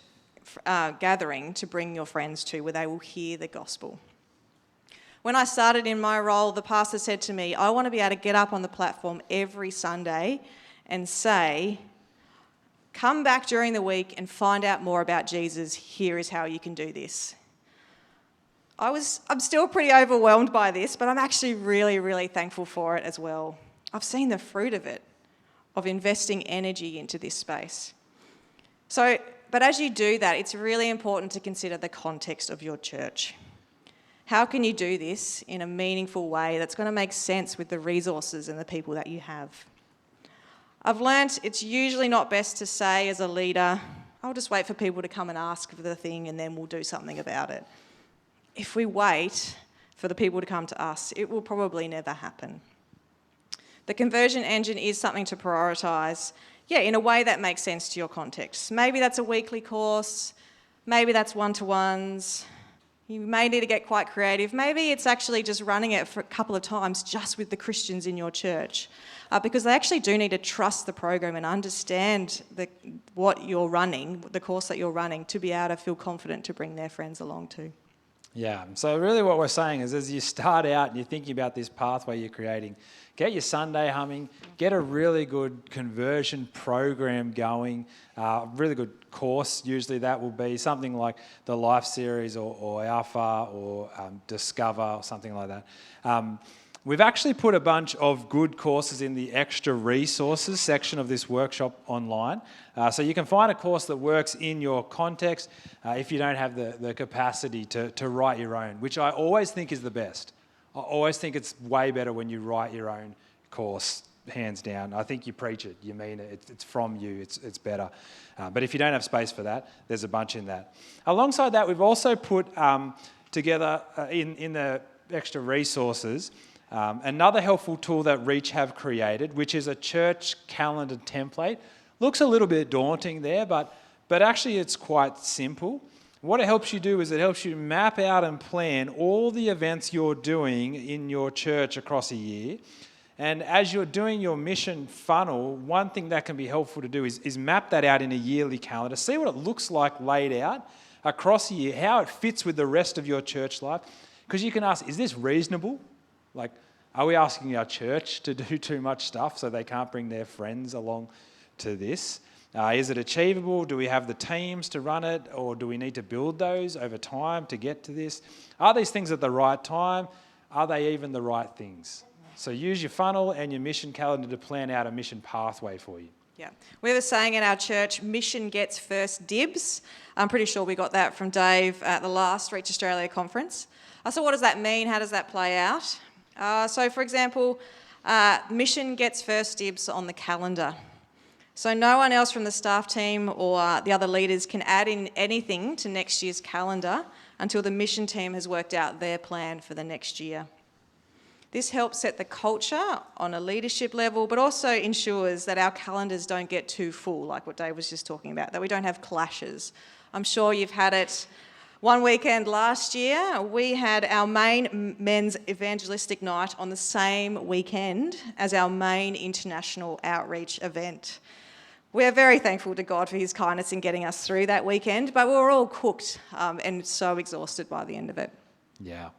gathering to bring your friends to, where they will hear the gospel. When I started in my role, the pastor said to me, I want to be able to get up on the platform every Sunday and say, come back during the week and find out more about Jesus. Here is how you can do this. I'm still pretty overwhelmed by this, but I'm actually really, really thankful for it as well. I've seen the fruit of it, of investing energy into this space. But as you do that, it's really important to consider the context of your church. How can you do this in a meaningful way that's going to make sense with the resources and the people that you have? I've learnt it's usually not best to say as a leader, I'll just wait for people to come and ask for the thing and then we'll do something about it. If we wait for the people to come to us, it will probably never happen. The conversion engine is something to prioritise, in a way that makes sense to your context. Maybe that's a weekly course, maybe that's one-to-ones. You may need to get quite creative. Maybe it's actually just running it for a couple of times just with the Christians in your church, because they actually do need to trust the program and understand what you're running, the course that you're running, to be able to feel confident to bring their friends along too. Yeah, so really what we're saying is as you start out and you're thinking about this pathway you're creating, get your Sunday humming, get a really good conversion program going, really good course. Usually that will be something like the Life Series or Alpha or Discover or something like that. We've actually put a bunch of good courses in the extra resources section of this workshop online. So you can find a course that works in your context if you don't have the capacity to write your own, which I always think is the best. I always think it's way better when you write your own course, hands down. I think you preach it, you mean it, it's from you, it's better. But if you don't have space for that, there's a bunch in that. Alongside that, we've also put together in the extra resources another helpful tool that Reach have created, which is a church calendar template. Looks a little bit daunting there, but actually it's quite simple. What it helps you do is it helps you map out and plan all the events you're doing in your church across a year. And as you're doing your mission funnel, one thing that can be helpful to do is map that out in a yearly calendar. See what it looks like laid out across a year, how it fits with the rest of your church life. Because you can ask, is this reasonable? Like, are we asking our church to do too much stuff so they can't bring their friends along to this? Is it achievable? Do we have the teams to run it? Or do we need to build those over time to get to this? Are these things at the right time? Are they even the right things? So use your funnel and your mission calendar to plan out a mission pathway for you. Yeah. We have a saying in our church, mission gets first dibs. I'm pretty sure we got that from Dave at the last Reach Australia conference. So what does that mean? How does that play out? So for example, mission gets first dibs on the calendar. So no one else from the staff team or the other leaders can add in anything to next year's calendar until the mission team has worked out their plan for the next year. This helps set the culture on a leadership level, but also ensures that our calendars don't get too full, like what Dave was just talking about, that we don't have clashes. I'm sure you've had it. One weekend last year, we had our main men's evangelistic night on the same weekend as our main international outreach event. We're very thankful to God for his kindness in getting us through that weekend, but we were all cooked and so exhausted by the end of it. Yeah.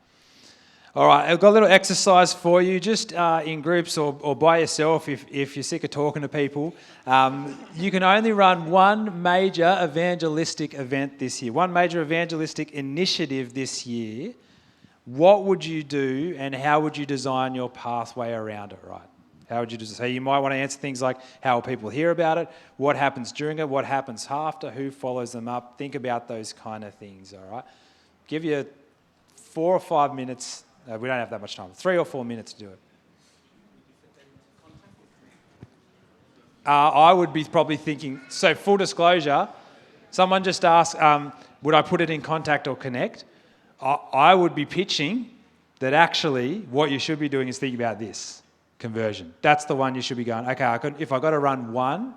All right, I've got a little exercise for you, just in groups or by yourself if you're sick of talking to people. You can only run one major evangelistic event this year, one major evangelistic initiative this year. What would you do and how would you design your pathway around it, right? How would you just say? You might want to answer things like how will people hear about it, what happens during it, what happens after, who follows them up. Think about those kind of things, all right? Give you 4 or 5 minutes. We don't have that much time. 3 or 4 minutes to do it. I would be probably thinking, so full disclosure, someone just asked, would I put it in contact or connect? I would be pitching that actually what you should be doing is thinking about this, conversion. That's the one you should be going, okay, if I've got to run one,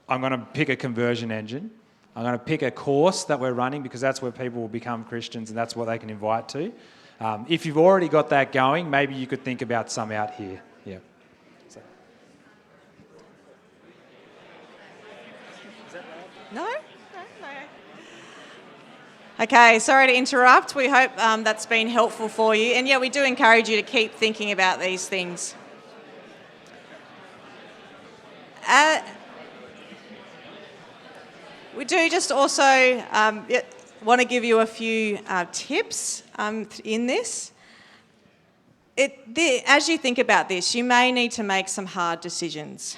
I'm going to pick a conversion engine. I'm going to pick a course that we're running because that's where people will become Christians and that's what they can invite to. If you've already got that going, maybe you could think about some out here. Yeah. So. No? No. Okay, sorry to interrupt. We hope that's been helpful for you. And yeah, we do encourage you to keep thinking about these things. We do just also want to give you a few tips in this. As you think about this, you may need to make some hard decisions.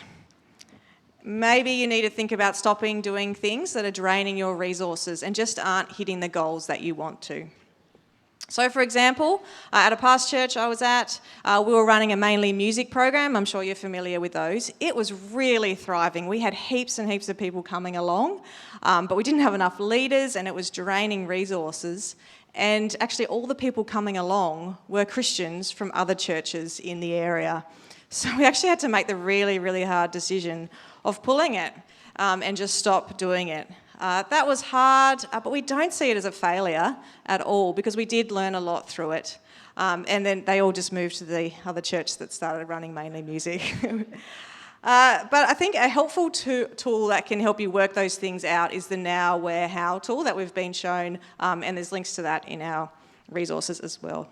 Maybe you need to think about stopping doing things that are draining your resources and just aren't hitting the goals that you want to. So, for example, at a past church I was at, we were running a mainly music program. I'm sure you're familiar with those. It was really thriving. We had heaps and heaps of people coming along, but we didn't have enough leaders and it was draining resources. And actually all the people coming along were Christians from other churches in the area. So we actually had to make the really, really hard decision of pulling it and just stop doing it. That was hard, but we don't see it as a failure at all because we did learn a lot through it. And then they all just moved to the other church that started running mainly music. But I think a helpful tool that can help you work those things out is the Now, Where, How tool that we've been shown, and there's links to that in our resources as well.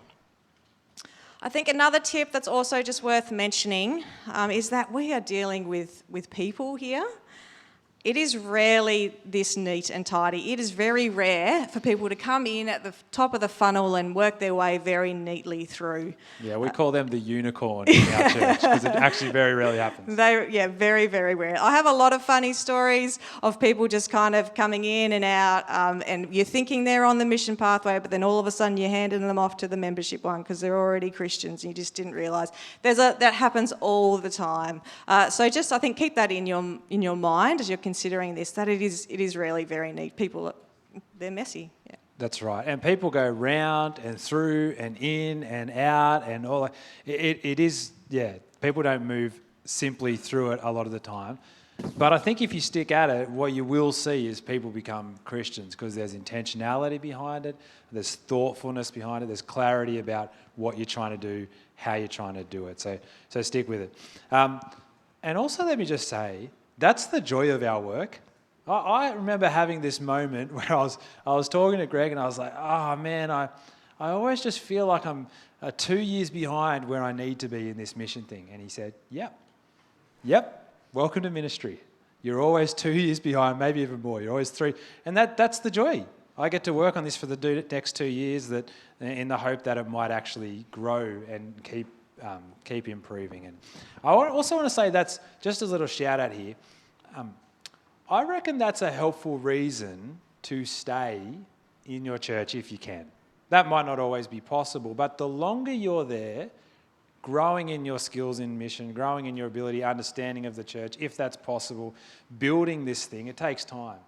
I think another tip that's also just worth mentioning is that we are dealing with people here. It is rarely this neat and tidy. It is very rare for people to come in at the top of the funnel and work their way very neatly through. Yeah, we call them the unicorn in our church because it actually very rarely happens. Very, very rare. I have a lot of funny stories of people just kind of coming in and out, and you're thinking they're on the mission pathway, but then all of a sudden you're handing them off to the membership one because they're already Christians and you just didn't realise. That happens all the time. So just, I think, keep that in your mind as you're considering this, that it is really very neat. People, they're messy. Yeah. That's right. And people go round and through and in and out and all that. It is, yeah, people don't move simply through it a lot of the time. But I think if you stick at it, what you will see is people become Christians because there's intentionality behind it, there's thoughtfulness behind it, there's clarity about what you're trying to do, how you're trying to do it. So stick with it. And also let me just say, that's the joy of our work. I remember having this moment where I was talking to Greg and I was like, oh man, I always just feel like I'm 2 years behind where I need to be in this mission thing. And he said, yep, welcome to ministry. You're always 2 years behind, maybe even more. You're always 3. And that's the joy. I get to work on this for the next 2 years in the hope that it might actually grow and keep improving. And I also want to say that's just a little shout out here. I reckon that's a helpful reason to stay in your church if you can. That might not always be possible, but the longer you're there, growing in your skills in mission, growing in your ability, understanding of the church, if that's possible, building this thing, it takes time.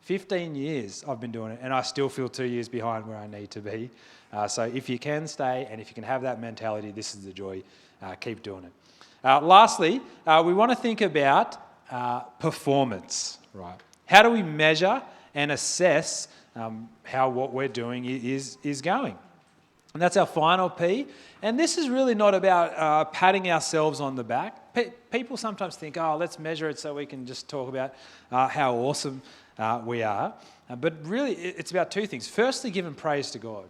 15 years I've been doing it and I still feel 2 years behind where I need to be. So if you can stay and if you can have that mentality, this is the joy, keep doing it. Lastly, we want to think about performance, right? How do we measure and assess how what we're doing is going? And that's our final P. And this is really not about patting ourselves on the back. People sometimes think, oh, let's measure it so we can just talk about how awesome we are. But really, it's about two things. Firstly, giving praise to God.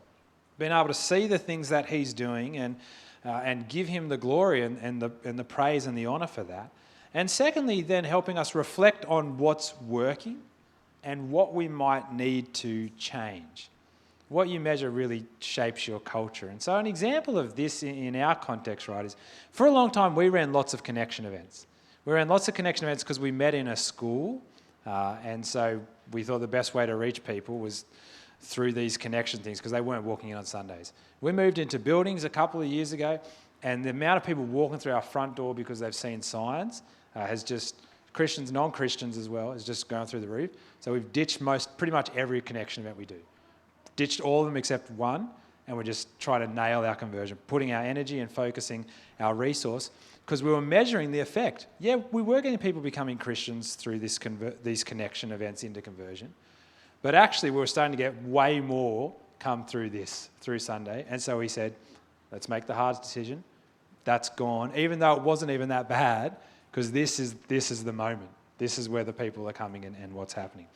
Being able to see the things that he's doing and give him the glory and the praise and the honour for that. And secondly, then helping us reflect on what's working and what we might need to change. What you measure really shapes your culture. And so an example of this in our context, right, is for a long time we ran lots of connection events. We ran lots of connection events because we met in a school, and so we thought the best way to reach people was through these connection things because they weren't walking in on Sundays. We moved into buildings a couple of years ago, and the amount of people walking through our front door because they've seen signs has just, Christians, non-Christians as well, has just gone through the roof. So we've ditched pretty much every connection event we do. Ditched all of them except one, and we're just trying to nail our conversion, putting our energy and focusing our resource because we were measuring the effect. Yeah, we were getting people becoming Christians through these connection events into conversion, but actually we were starting to get way more come through Sunday. And so we said, let's make the hard decision. That's gone, even though it wasn't even that bad, because this is the moment. This is where the people are coming in and what's happening.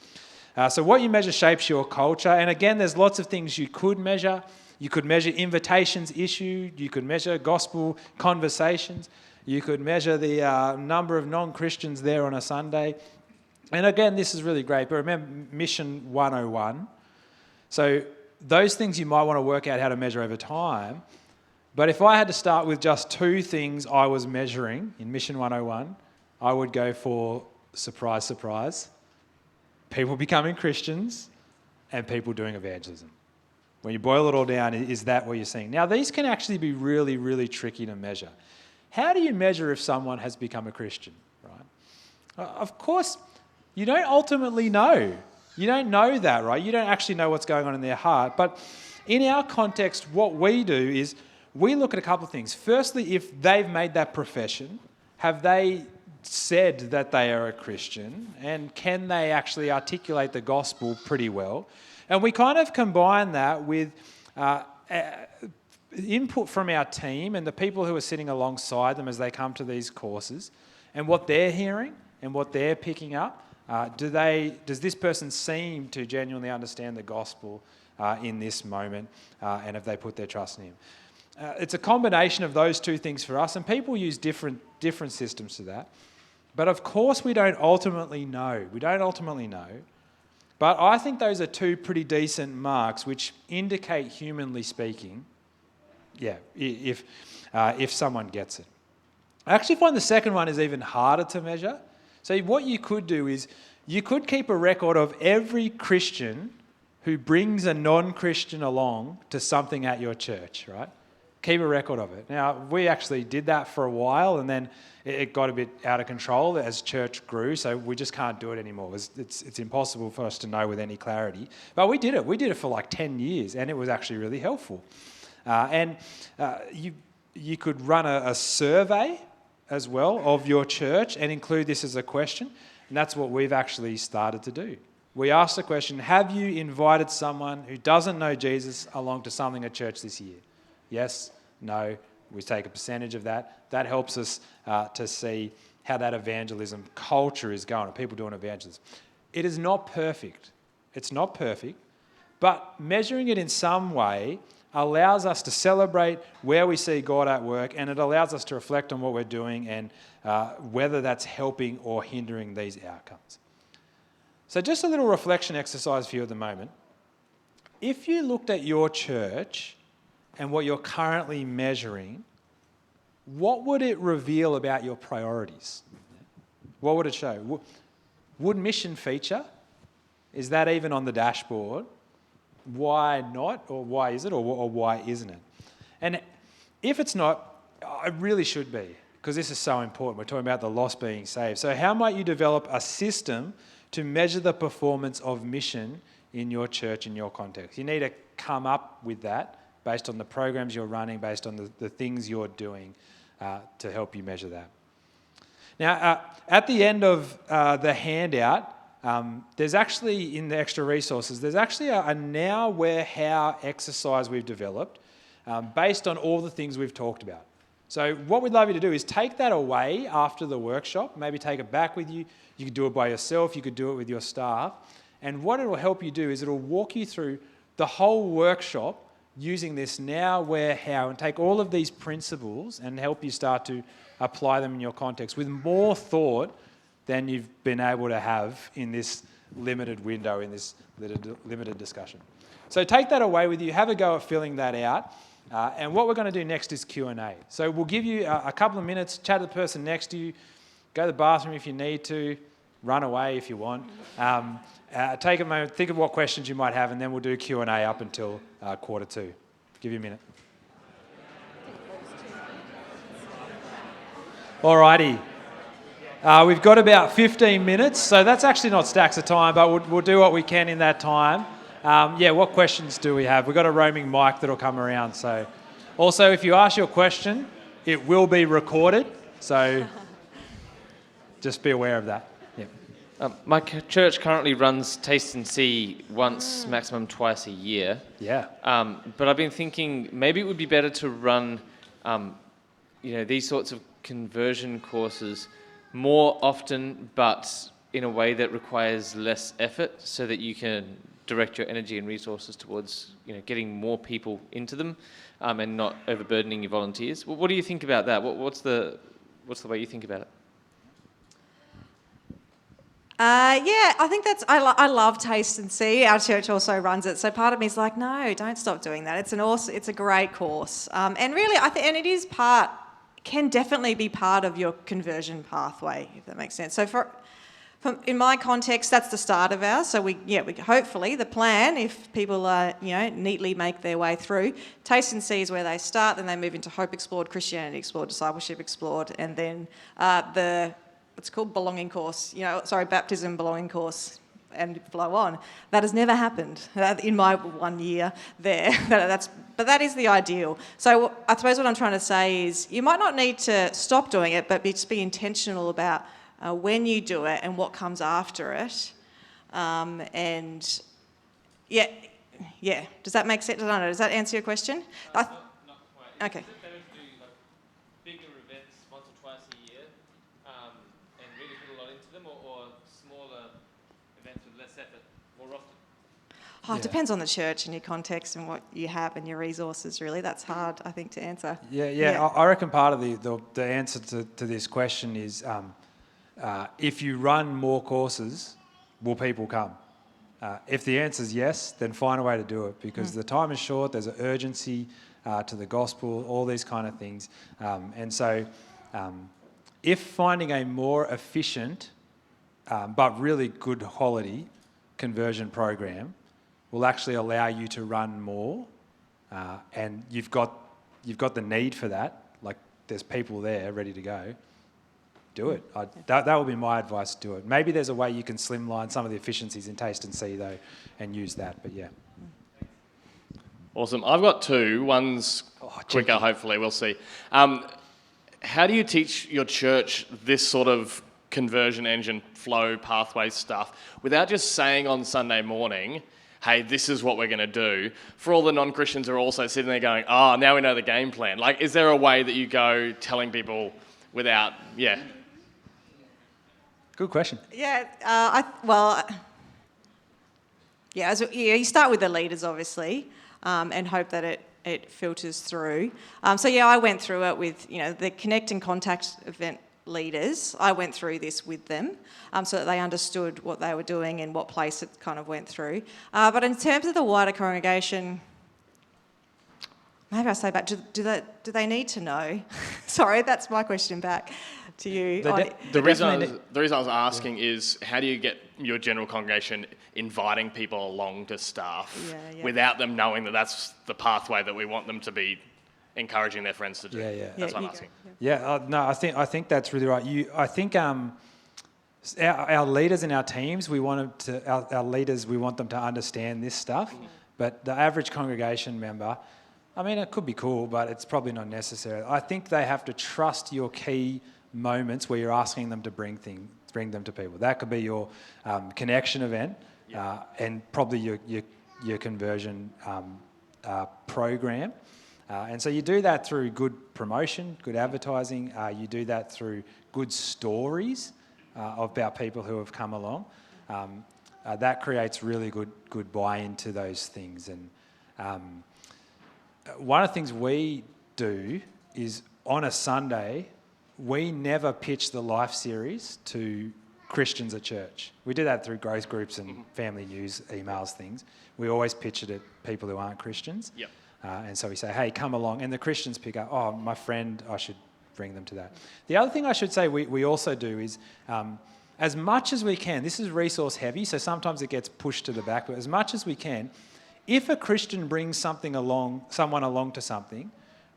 So what you measure shapes your culture. And again, there's lots of things you could measure. You could measure invitations issued. You could measure gospel conversations. You could measure the number of non-Christians there on a Sunday. And again, this is really great. But remember, Mission 101. So those things you might want to work out how to measure over time. But if I had to start with just two things I was measuring in Mission 101, I would go for surprise, surprise, people becoming Christians and people doing evangelism. When you boil it all down, is that what you're seeing? Now, these can actually be really, really tricky to measure. How do you measure if someone has become a Christian, right? Of course, you don't ultimately know. You don't know that, right? You don't actually know what's going on in their heart. But in our context, what we do is we look at a couple of things. Firstly, if they've made that profession, have they said that they are a Christian, and can they actually articulate the gospel pretty well? And we kind of combine that with input from our team and the people who are sitting alongside them as they come to these courses, and what they're hearing and what they're picking up. Does this person seem to genuinely understand the gospel in this moment, and have they put their trust in him? It's a combination of those two things for us, and people use different systems to that. But of course we don't ultimately know. But I think those are two pretty decent marks which indicate, humanly speaking, if someone gets it. I actually find the second one is even harder to measure. So what you could do is you could keep a record of every Christian who brings a non-Christian along to something at your church, right? Keep a record of it. Now, we actually did that for a while, and then it got a bit out of control as church grew, so we just can't do it anymore. It's impossible for us to know with any clarity. But we did it. We did it for like 10 years, and it was actually really helpful. You could run a survey as well of your church and include this as a question, and that's what we've actually started to do. We asked the question, have you invited someone who doesn't know Jesus along to something at church this year? Yes, no, we take a percentage of that. That helps us to see how that evangelism culture is going, people doing evangelism. It is not perfect. It's not perfect, but measuring it in some way allows us to celebrate where we see God at work, and it allows us to reflect on what we're doing and whether that's helping or hindering these outcomes. So just a little reflection exercise for you at the moment. If you looked at your church and what you're currently measuring, what would it reveal about your priorities? What would it show? Would mission feature? Is that even on the dashboard? Why not? Or why is it? Or why isn't it? And if it's not, it really should be, because this is so important. We're talking about the lost being saved. So how might you develop a system to measure the performance of mission in your church, in your context? You need to come up with that based on the programs you're running, based on the things you're doing to help you measure that. Now, at the end of the handout, there's actually, in the extra resources, there's actually a now, where, how exercise we've developed based on all the things we've talked about. So what we'd love you to do is take that away after the workshop, maybe take it back with you. You could do it by yourself, you could do it with your staff. And what it will help you do is it'll walk you through the whole workshop using this now, where, how, and take all of these principles and help you start to apply them in your context with more thought than you've been able to have in this limited window, in this limited discussion. So take that away with you, have a go at filling that out. And what we're going to do next is Q&A. So we'll give you a couple of minutes, chat to the person next to you, go to the bathroom if you need to, run away if you want. Take a moment, think of what questions you might have, and then we'll do Q&A up until 1:45. Give you a minute. Alrighty. We've got about 15 minutes, so that's actually not stacks of time, but we'll do what we can in that time. What questions do we have? We've got a roaming mic that'll come around. So, also, if you ask your question, it will be recorded, so just be aware of that. My church currently runs Taste and See once, maximum twice a year. Yeah. But I've been thinking maybe it would be better to run, these sorts of conversion courses more often, but in a way that requires less effort, so that you can direct your energy and resources towards, getting more people into them, and not overburdening your volunteers. What do you think about that? What's the way you think about it? I think I love Taste and See. Our church also runs it, so part of me is like, no, don't stop doing that. It's a great course, and really, and it is can definitely be part of your conversion pathway, if that makes sense. So in my context, that's the start of ours. So we hopefully the plan, if people neatly make their way through, Taste and See is where they start, then they move into Hope Explored, Christianity Explored, Discipleship Explored, and then what's called belonging course, baptism belonging course, and flow on. That has never happened in my 1 year there. But that is the ideal. So I suppose what I'm trying to say is you might not need to stop doing it, but just be intentional about when you do it and what comes after it. Does that make sense? I don't know. Does that answer your question? Not quite. Okay. Is it better to do bigger events once or twice a year and really put a lot into them, or smaller events with less effort more often? Oh, it depends on the church and your context and what you have and your resources, really. That's hard, I think, to answer. Yeah. I reckon part of the answer to this question is if you run more courses, will people come? If the answer is yes, then find a way to do it, because the time is short, there's an urgency to the gospel, all these kind of things. And so if finding a more efficient but really good quality conversion program will actually allow you to run more, and you've got the need for that, like there's people there ready to go, do it. That would be my advice, do it. Maybe there's a way you can slimline some of the efficiencies in Taste and See though and use that, but yeah. Awesome. I've got two. One's quicker, hopefully. We'll see. How do you teach your church this sort of conversion engine flow pathway stuff without just saying on Sunday morning, hey, this is what we're going to do, for all the non-Christians who are also sitting there going, oh, now we know the game plan? Like, is there a way that you go telling people without, Good question. You start with the leaders, obviously, and hope that it filters through. I went through it with, the Connect and Contact event leaders. I went through this with them so that they understood what they were doing and what place it kind of went through. But in terms of the wider congregation, maybe I say back, do they need to know? Sorry, that's my question back to you. The reason I was asking is, how do you get your general congregation inviting people along to stuff without them knowing that that's the pathway that we want them to be encouraging their friends to do? That's what I'm asking. No, I think that's really right. I think our leaders in our teams, we want them to understand this stuff, but the average congregation member, I mean, it could be cool, but it's probably not necessary. I think they have to trust your key moments where you're asking them to bring them to people. That could be your connection event, and probably your conversion program. And so you do that through good promotion, good advertising. You do that through good stories about people who have come along. That creates really good buy-in to those things. And one of the things we do is, on a Sunday, we never pitch the Life series to Christians at church. We do that through growth groups and family news, emails, things. We always pitch it at people who aren't Christians. Yep. And so we say, hey, come along. And the Christians pick up, oh, my friend, I should bring them to that. The other thing I should say we also do is, as much as we can, this is resource heavy, so sometimes it gets pushed to the back, but as much as we can, if a Christian brings someone along to something,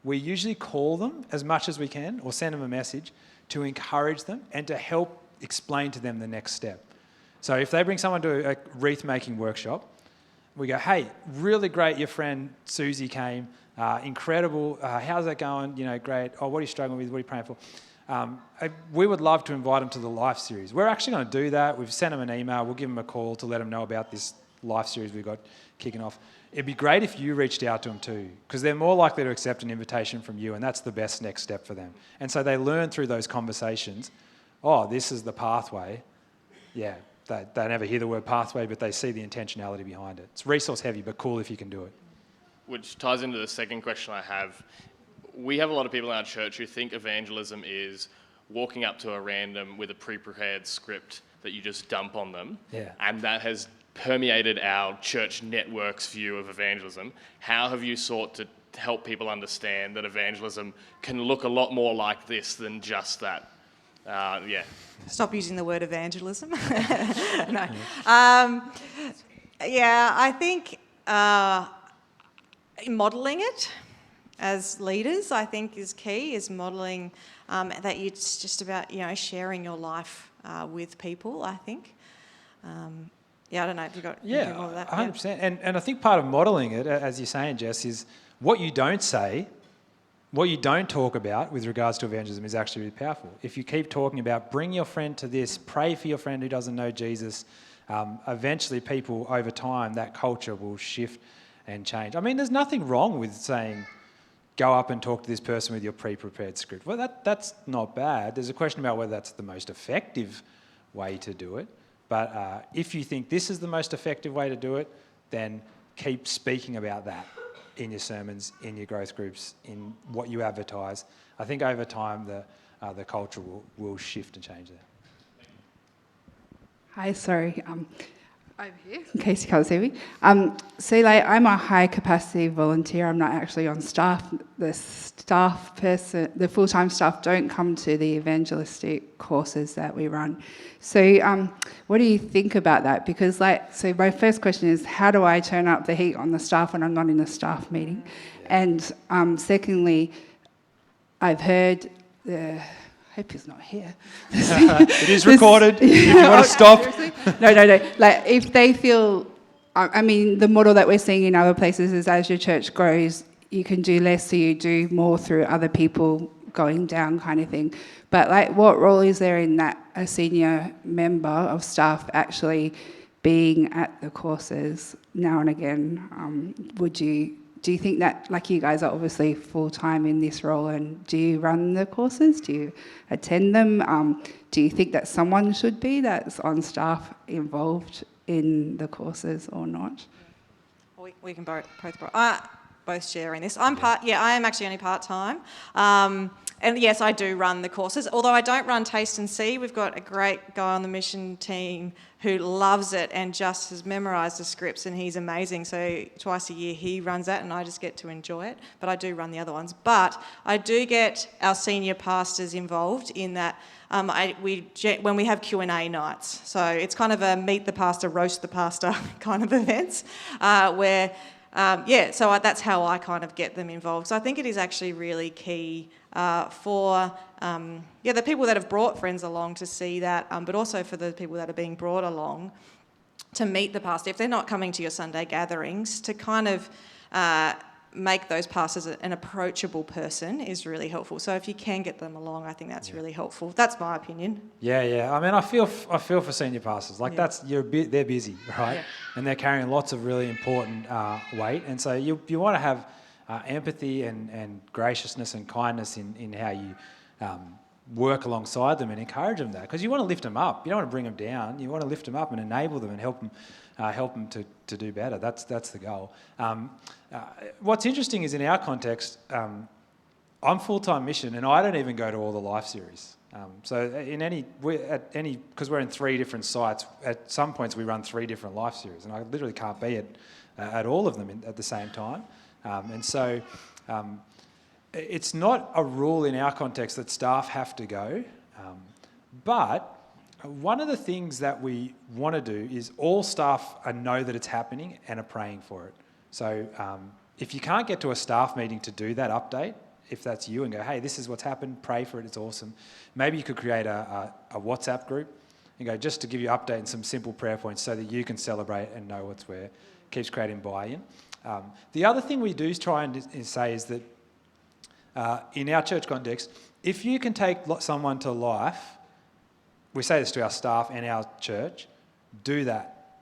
we usually call them as much as we can, or send them a message to encourage them and to help explain to them the next step. So if they bring someone to a wreath making workshop, we go, hey, really great, your friend Susie came, incredible, how's that going? Great. Oh, what are you struggling with? What are you praying for? We would love to invite them to the Life series. We're actually going to do that. We've sent them an email. We'll give them a call to let them know about this Life series we've got kicking off. It'd be great if you reached out to them too, because they're more likely to accept an invitation from you, and that's the best next step for them. And so they learn through those conversations, oh, this is the pathway. Yeah, they never hear the word pathway, but they see the intentionality behind it. It's resource heavy, but cool if you can do it. Which ties into the second question I have. We have a lot of people in our church who think evangelism is walking up to a random with a pre-prepared script that you just dump on them. Yeah. And that has permeated our church network's view of evangelism. How have you sought to help people understand that evangelism can look a lot more like this than just that? Stop using the word evangelism. No. I think modelling it as leaders, I think, is key, is modelling that it's just about, sharing your life with people, I think. I don't know if you've got anything more of that. 100%. And I think part of modelling it, as you're saying, Jess, is what you don't say, what you don't talk about with regards to evangelism is actually really powerful. If you keep talking about bring your friend to this, pray for your friend who doesn't know Jesus, eventually people over time, that culture will shift and change. I mean, there's nothing wrong with saying, go up and talk to this person with your pre-prepared script. Well, that's not bad. There's a question about whether that's the most effective way to do it. But if you think this is the most effective way to do it, then keep speaking about that in your sermons, in your growth groups, in what you advertise. I think over time the culture will shift and change there. Hi, sorry. Over here, in case you can't see me. So, I'm a high capacity volunteer. I'm not actually on staff. The full-time staff don't come to the evangelistic courses that we run. So, what do you think about that? Because, so my first question is, how do I turn up the heat on the staff when I'm not in a staff meeting? And secondly, I've heard I hope he's not here. It is recorded. If you want to stop. No. If they feel, the model that we're seeing in other places is as your church grows, you can do less, so you do more through other people going down kind of thing. But what role is there in that a senior member of staff actually being at the courses now and again? Do you think that, you guys are obviously full-time in this role, and do you run the courses? Do you attend them? Do you think that someone should be that's on staff involved in the courses or not? We can both share in this. I am actually only part-time. And yes, I do run the courses, although I don't run Taste and See. We've got a great guy on the mission team who loves it and just has memorised the scripts, and he's amazing. So twice a year he runs that and I just get to enjoy it. But I do run the other ones. But I do get our senior pastors involved in that when we have Q&A nights. So it's kind of a meet the pastor, roast the pastor kind of events where... so that's how I kind of get them involved. So I think it is actually really key for the people that have brought friends along to see that, but also for the people that are being brought along to meet the pastor. If they're not coming to your Sunday gatherings, to kind of make those pastors an approachable person is really helpful. So if you can get them along, I think that's really helpful. That's my opinion. Yeah. I feel for senior pastors. They're busy, right? Yeah. And they're carrying lots of really important weight. And so you want to have empathy and graciousness and kindness in how you work alongside them and encourage them, because you want to lift them up. You don't want to bring them down. You want to lift them up and enable them and help them to do better. That's the goal. What's interesting is in our context, I'm full-time mission and I don't even go to all the life series. Because we're in 3 different sites, at some points we run 3 different life series, and I literally can't be at all of them at the same time. It's not a rule in our context that staff have to go, but one of the things that we want to do is all staff know that it's happening and are praying for it. So if you can't get to a staff meeting to do that update, if that's you, and go, hey, this is what's happened, pray for it, it's awesome. Maybe you could create a WhatsApp group and go, just to give you an update and some simple prayer points so that you can celebrate and know what's where. Keeps creating buy-in. The other thing we do try and say is that in our church context, if you can take someone to life, we say this to our staff and our church, do that.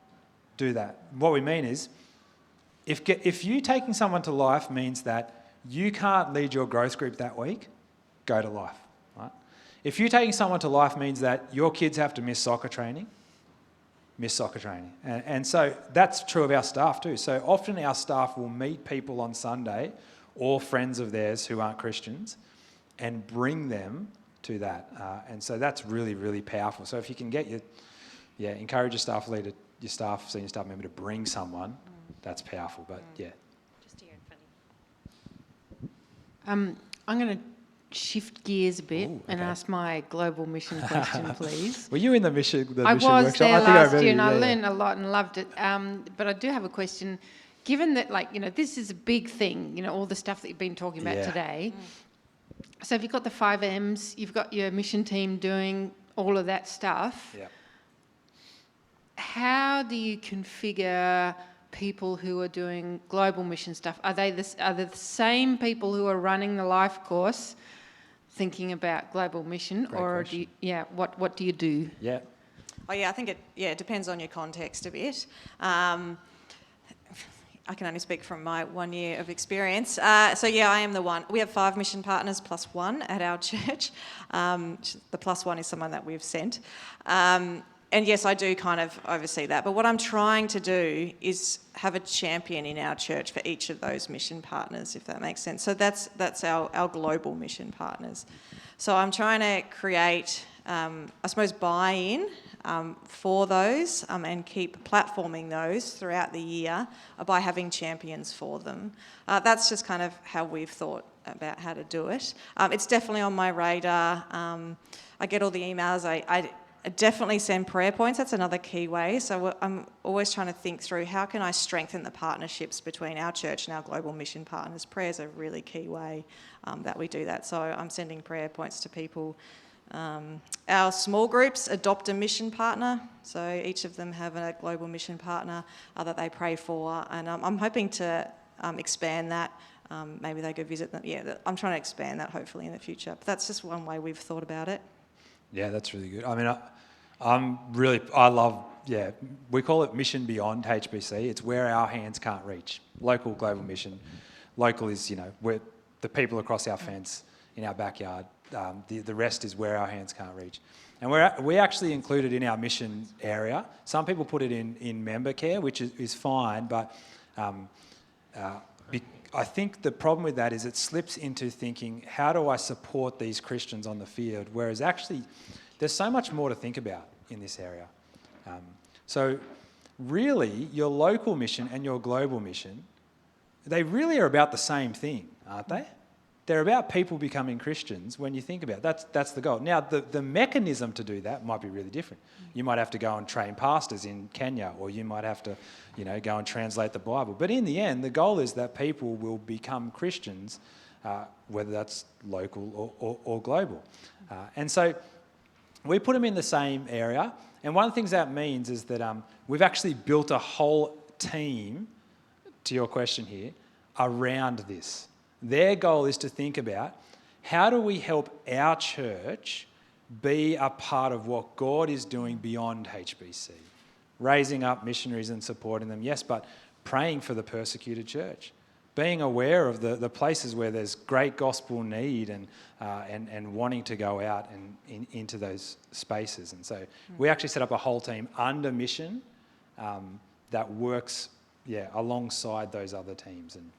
Do that. What we mean is, if you taking someone to life means that you can't lead your growth group that week, go to life. Right? If you taking someone to life means that your kids have to miss soccer training, miss soccer training. And so that's true of our staff too. So often our staff will meet people on Sunday or friends of theirs who aren't Christians and bring them to that. And so that's really, really powerful. So if you can get encourage your staff leader, your senior staff member to bring someone, that's powerful. But Just here in front of you. I'm going to shift gears a bit and ask my global mission question, please. Were you in the mission workshop? I was there last year and I learned a lot and loved it. But I do have a question. Given that, this is a big thing, all the stuff that you've been talking about today. So if you've got the 5 M's, you've got your mission team doing all of that stuff. Yeah. How do you configure people who are doing global mission stuff? Are they the same people who are running the life course thinking about global mission? Great or question. What do you do? Yeah. I think it depends on your context a bit. I can only speak from my 1 year of experience. I am the one. We have 5 mission partners plus 1 at our church. The plus 1 is someone that we've sent. and yes, I do kind of oversee that. But what I'm trying to do is have a champion in our church for each of those mission partners, if that makes sense. So that's our global mission partners. So I'm trying to create, I suppose, buy-in for those and keep platforming those throughout the year by having champions for them. That's just kind of how we've thought about how to do it. It's definitely on my radar. I get all the emails. I definitely send prayer points. That's another key way. So I'm always trying to think through how can I strengthen the partnerships between our church and our global mission partners. Prayer is a really key way that we do that. So I'm sending prayer points to people. Our small groups adopt a mission partner. So each of them have a global mission partner that they pray for. And I'm hoping to expand that. Maybe they go visit them. Yeah, I'm trying to expand that hopefully in the future. But that's just one way we've thought about it. Yeah, that's really good. I mean, I love, we call it Mission Beyond HBC. It's where our hands can't reach. Local, global mission. Local is, we're the people across our fence in our backyard. The rest is where our hands can't reach. And we actually include it in our mission area. Some people put it in member care, which is fine, but I think the problem with that is it slips into thinking, how do I support these Christians on the field? Whereas actually, there's so much more to think about in this area. So really, your local mission and your global mission, they really are about the same thing, aren't they? They're about people becoming Christians when you think about it. That's the goal. Now, the mechanism to do that might be really different. You might have to go and train pastors in Kenya, or you might have to, go and translate the Bible. But in the end, the goal is that people will become Christians, whether that's local or global. And so we put them in the same area. And one of the things that means is that we've actually built a whole team, to your question here, around this. Their goal is to think about how do we help our church be a part of what God is doing beyond HBC. Raising up missionaries and supporting them, yes, but praying for the persecuted church. Being aware of the places where there's great gospel need and wanting to go out and into those spaces. And so we actually set up a whole team under mission that works alongside those other teams. And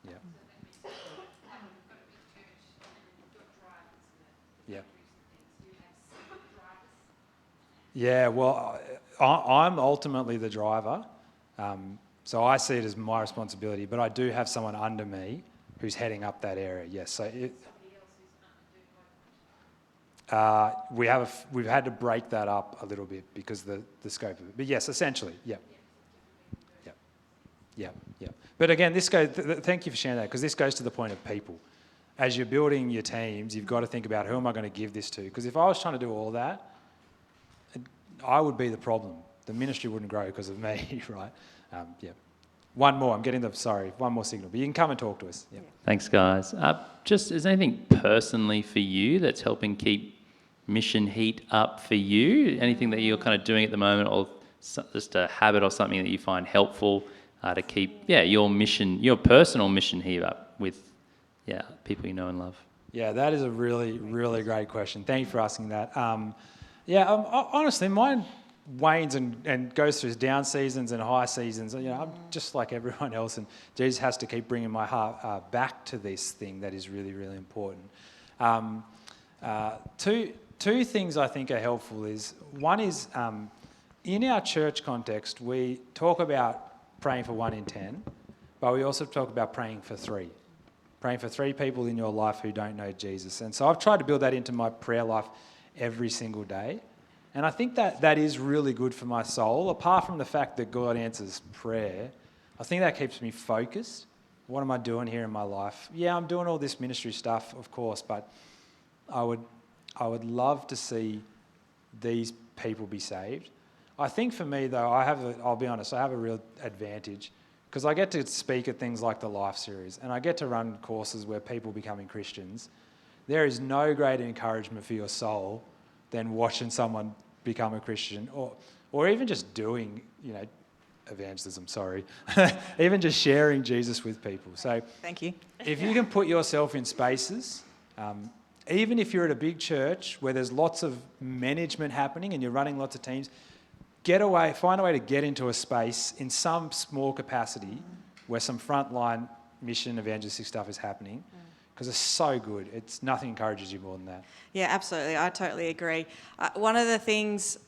Yeah, well, I'm ultimately the driver, so I see it as my responsibility, but I do have someone under me who's heading up that area, yes. So we've had to break that up a little bit because the scope of it. But yes, essentially, yeah. But again, thank you for sharing that, because this goes to the point of people. As you're building your teams, you've got to think about who am I going to give this to? Because if I was trying to do all that, I would be the problem. The ministry wouldn't grow because of me, right? One more. I'm getting one more signal. But you can come and talk to us. Yeah. Thanks, guys. Is there anything personally for you that's helping keep mission heat up for you? Anything that you're kind of doing at the moment, or just a habit or something that you find helpful to keep, your personal mission heat up with, people you know and love? Yeah, that is a really, really great question. Thank you for asking that. Honestly, mine wanes and goes through down seasons and high seasons. I'm just like everyone else, and Jesus has to keep bringing my heart back to this thing that is really, really important. Two things I think are helpful is, one is in our church context, we talk about praying for 1 in 10, but we also talk about praying for 3. Praying for 3 people in your life who don't know Jesus. And so I've tried to build that into my prayer life every single day. And I think that is really good for my soul. Apart from the fact that God answers prayer, I think that keeps me focused. What am I doing here in my life? Yeah, I'm doing all this ministry stuff, of course, but I would love to see these people be saved. I think for me, though, I'll be honest, I have a real advantage, because I get to speak at things like the Life Series, and I get to run courses where people are becoming Christians. There is no greater encouragement for your soul than watching someone become a Christian, or even just doing, evangelism, even just sharing Jesus with people. So thank you. If you can put yourself in spaces, even if you're at a big church where there's lots of management happening and you're running lots of teams, find a way to get into a space in some small capacity where some frontline mission evangelistic stuff is happening, because it's so good. Nothing encourages you more than that. Yeah, absolutely. I totally agree. One of the things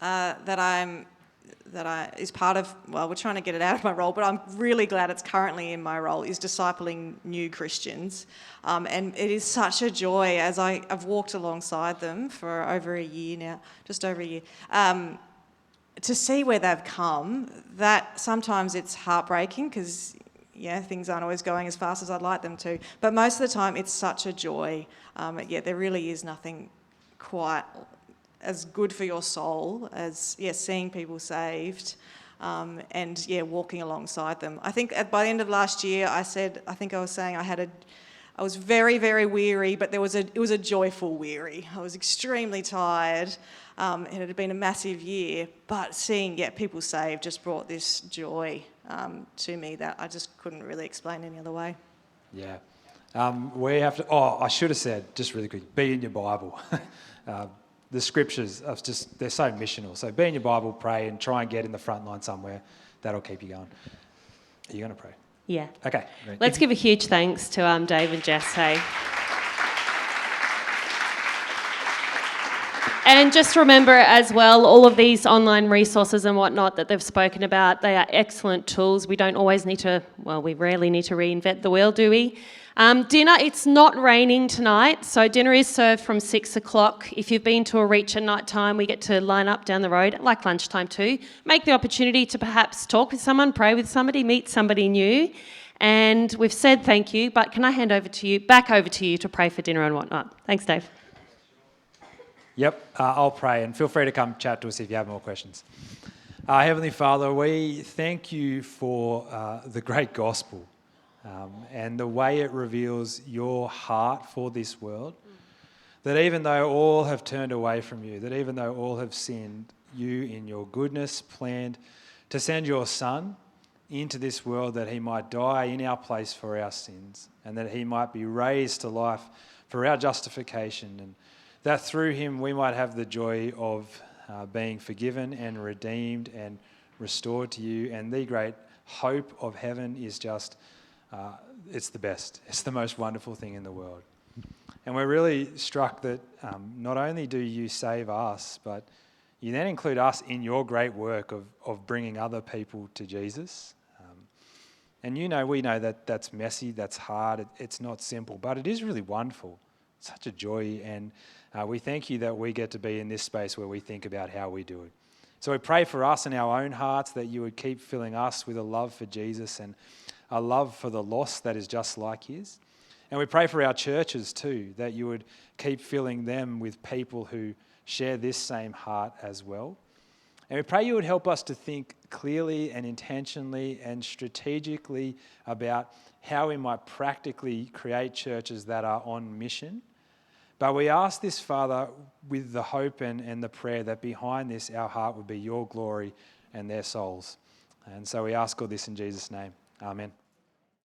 is part of, well, we're trying to get it out of my role, but I'm really glad it's currently in my role, is discipling new Christians. And it is such a joy as I've walked alongside them for over a year now, just over a year, to see where they've come. That sometimes it's heartbreaking because, things aren't always going as fast as I'd like them to. But most of the time it's such a joy. There really is nothing quite as good for your soul as seeing people saved and walking alongside them. I think by the end of last year I was saying I was very, very weary, but it was a joyful weary. I was extremely tired. It had been a massive year, but seeing people saved just brought this joy to me that I just couldn't really explain any other way. Yeah. We have to, I should have said, just really quick, be in your Bible. The scriptures they're so missional. So be in your Bible, pray, and try and get in the front line somewhere. That'll keep you going. Are you going to pray? Yeah. Okay. Let's give a huge thanks to Dave and Jess, hey. And just remember as well, all of these online resources and whatnot that they've spoken about, they are excellent tools. We rarely need to reinvent the wheel, do we? Dinner, it's not raining tonight, so dinner is served from 6 o'clock. If you've been to a reach at night time, we get to line up down the road, like lunchtime too. Make the opportunity to perhaps talk with someone, pray with somebody, meet somebody new. And we've said thank you, but can I hand back over to you to pray for dinner and whatnot? Thanks, Dave. Yep, I'll pray, and feel free to come chat to us if you have more questions. Heavenly Father, we thank you for the great gospel and the way it reveals your heart for this world, that even though all have turned away from you, that even though all have sinned, you in your goodness planned to send your Son into this world that he might die in our place for our sins and that he might be raised to life for our justification, and that through him we might have the joy of being forgiven and redeemed and restored to you. And the great hope of heaven is just, it's the best. It's the most wonderful thing in the world. And we're really struck that not only do you save us, but you then include us in your great work of bringing other people to Jesus. And we know that that's messy, that's hard, it's not simple, but it is really wonderful. It's such a joy, and we thank you that we get to be in this space where we think about how we do it. So we pray for us in our own hearts that you would keep filling us with a love for Jesus and a love for the lost that is just like his. And we pray for our churches too, that you would keep filling them with people who share this same heart as well. And we pray you would help us to think clearly and intentionally and strategically about how we might practically create churches that are on mission. But we ask this, Father, with the hope and the prayer that behind this our heart would be your glory and their souls. And so we ask all this in Jesus' name. Amen.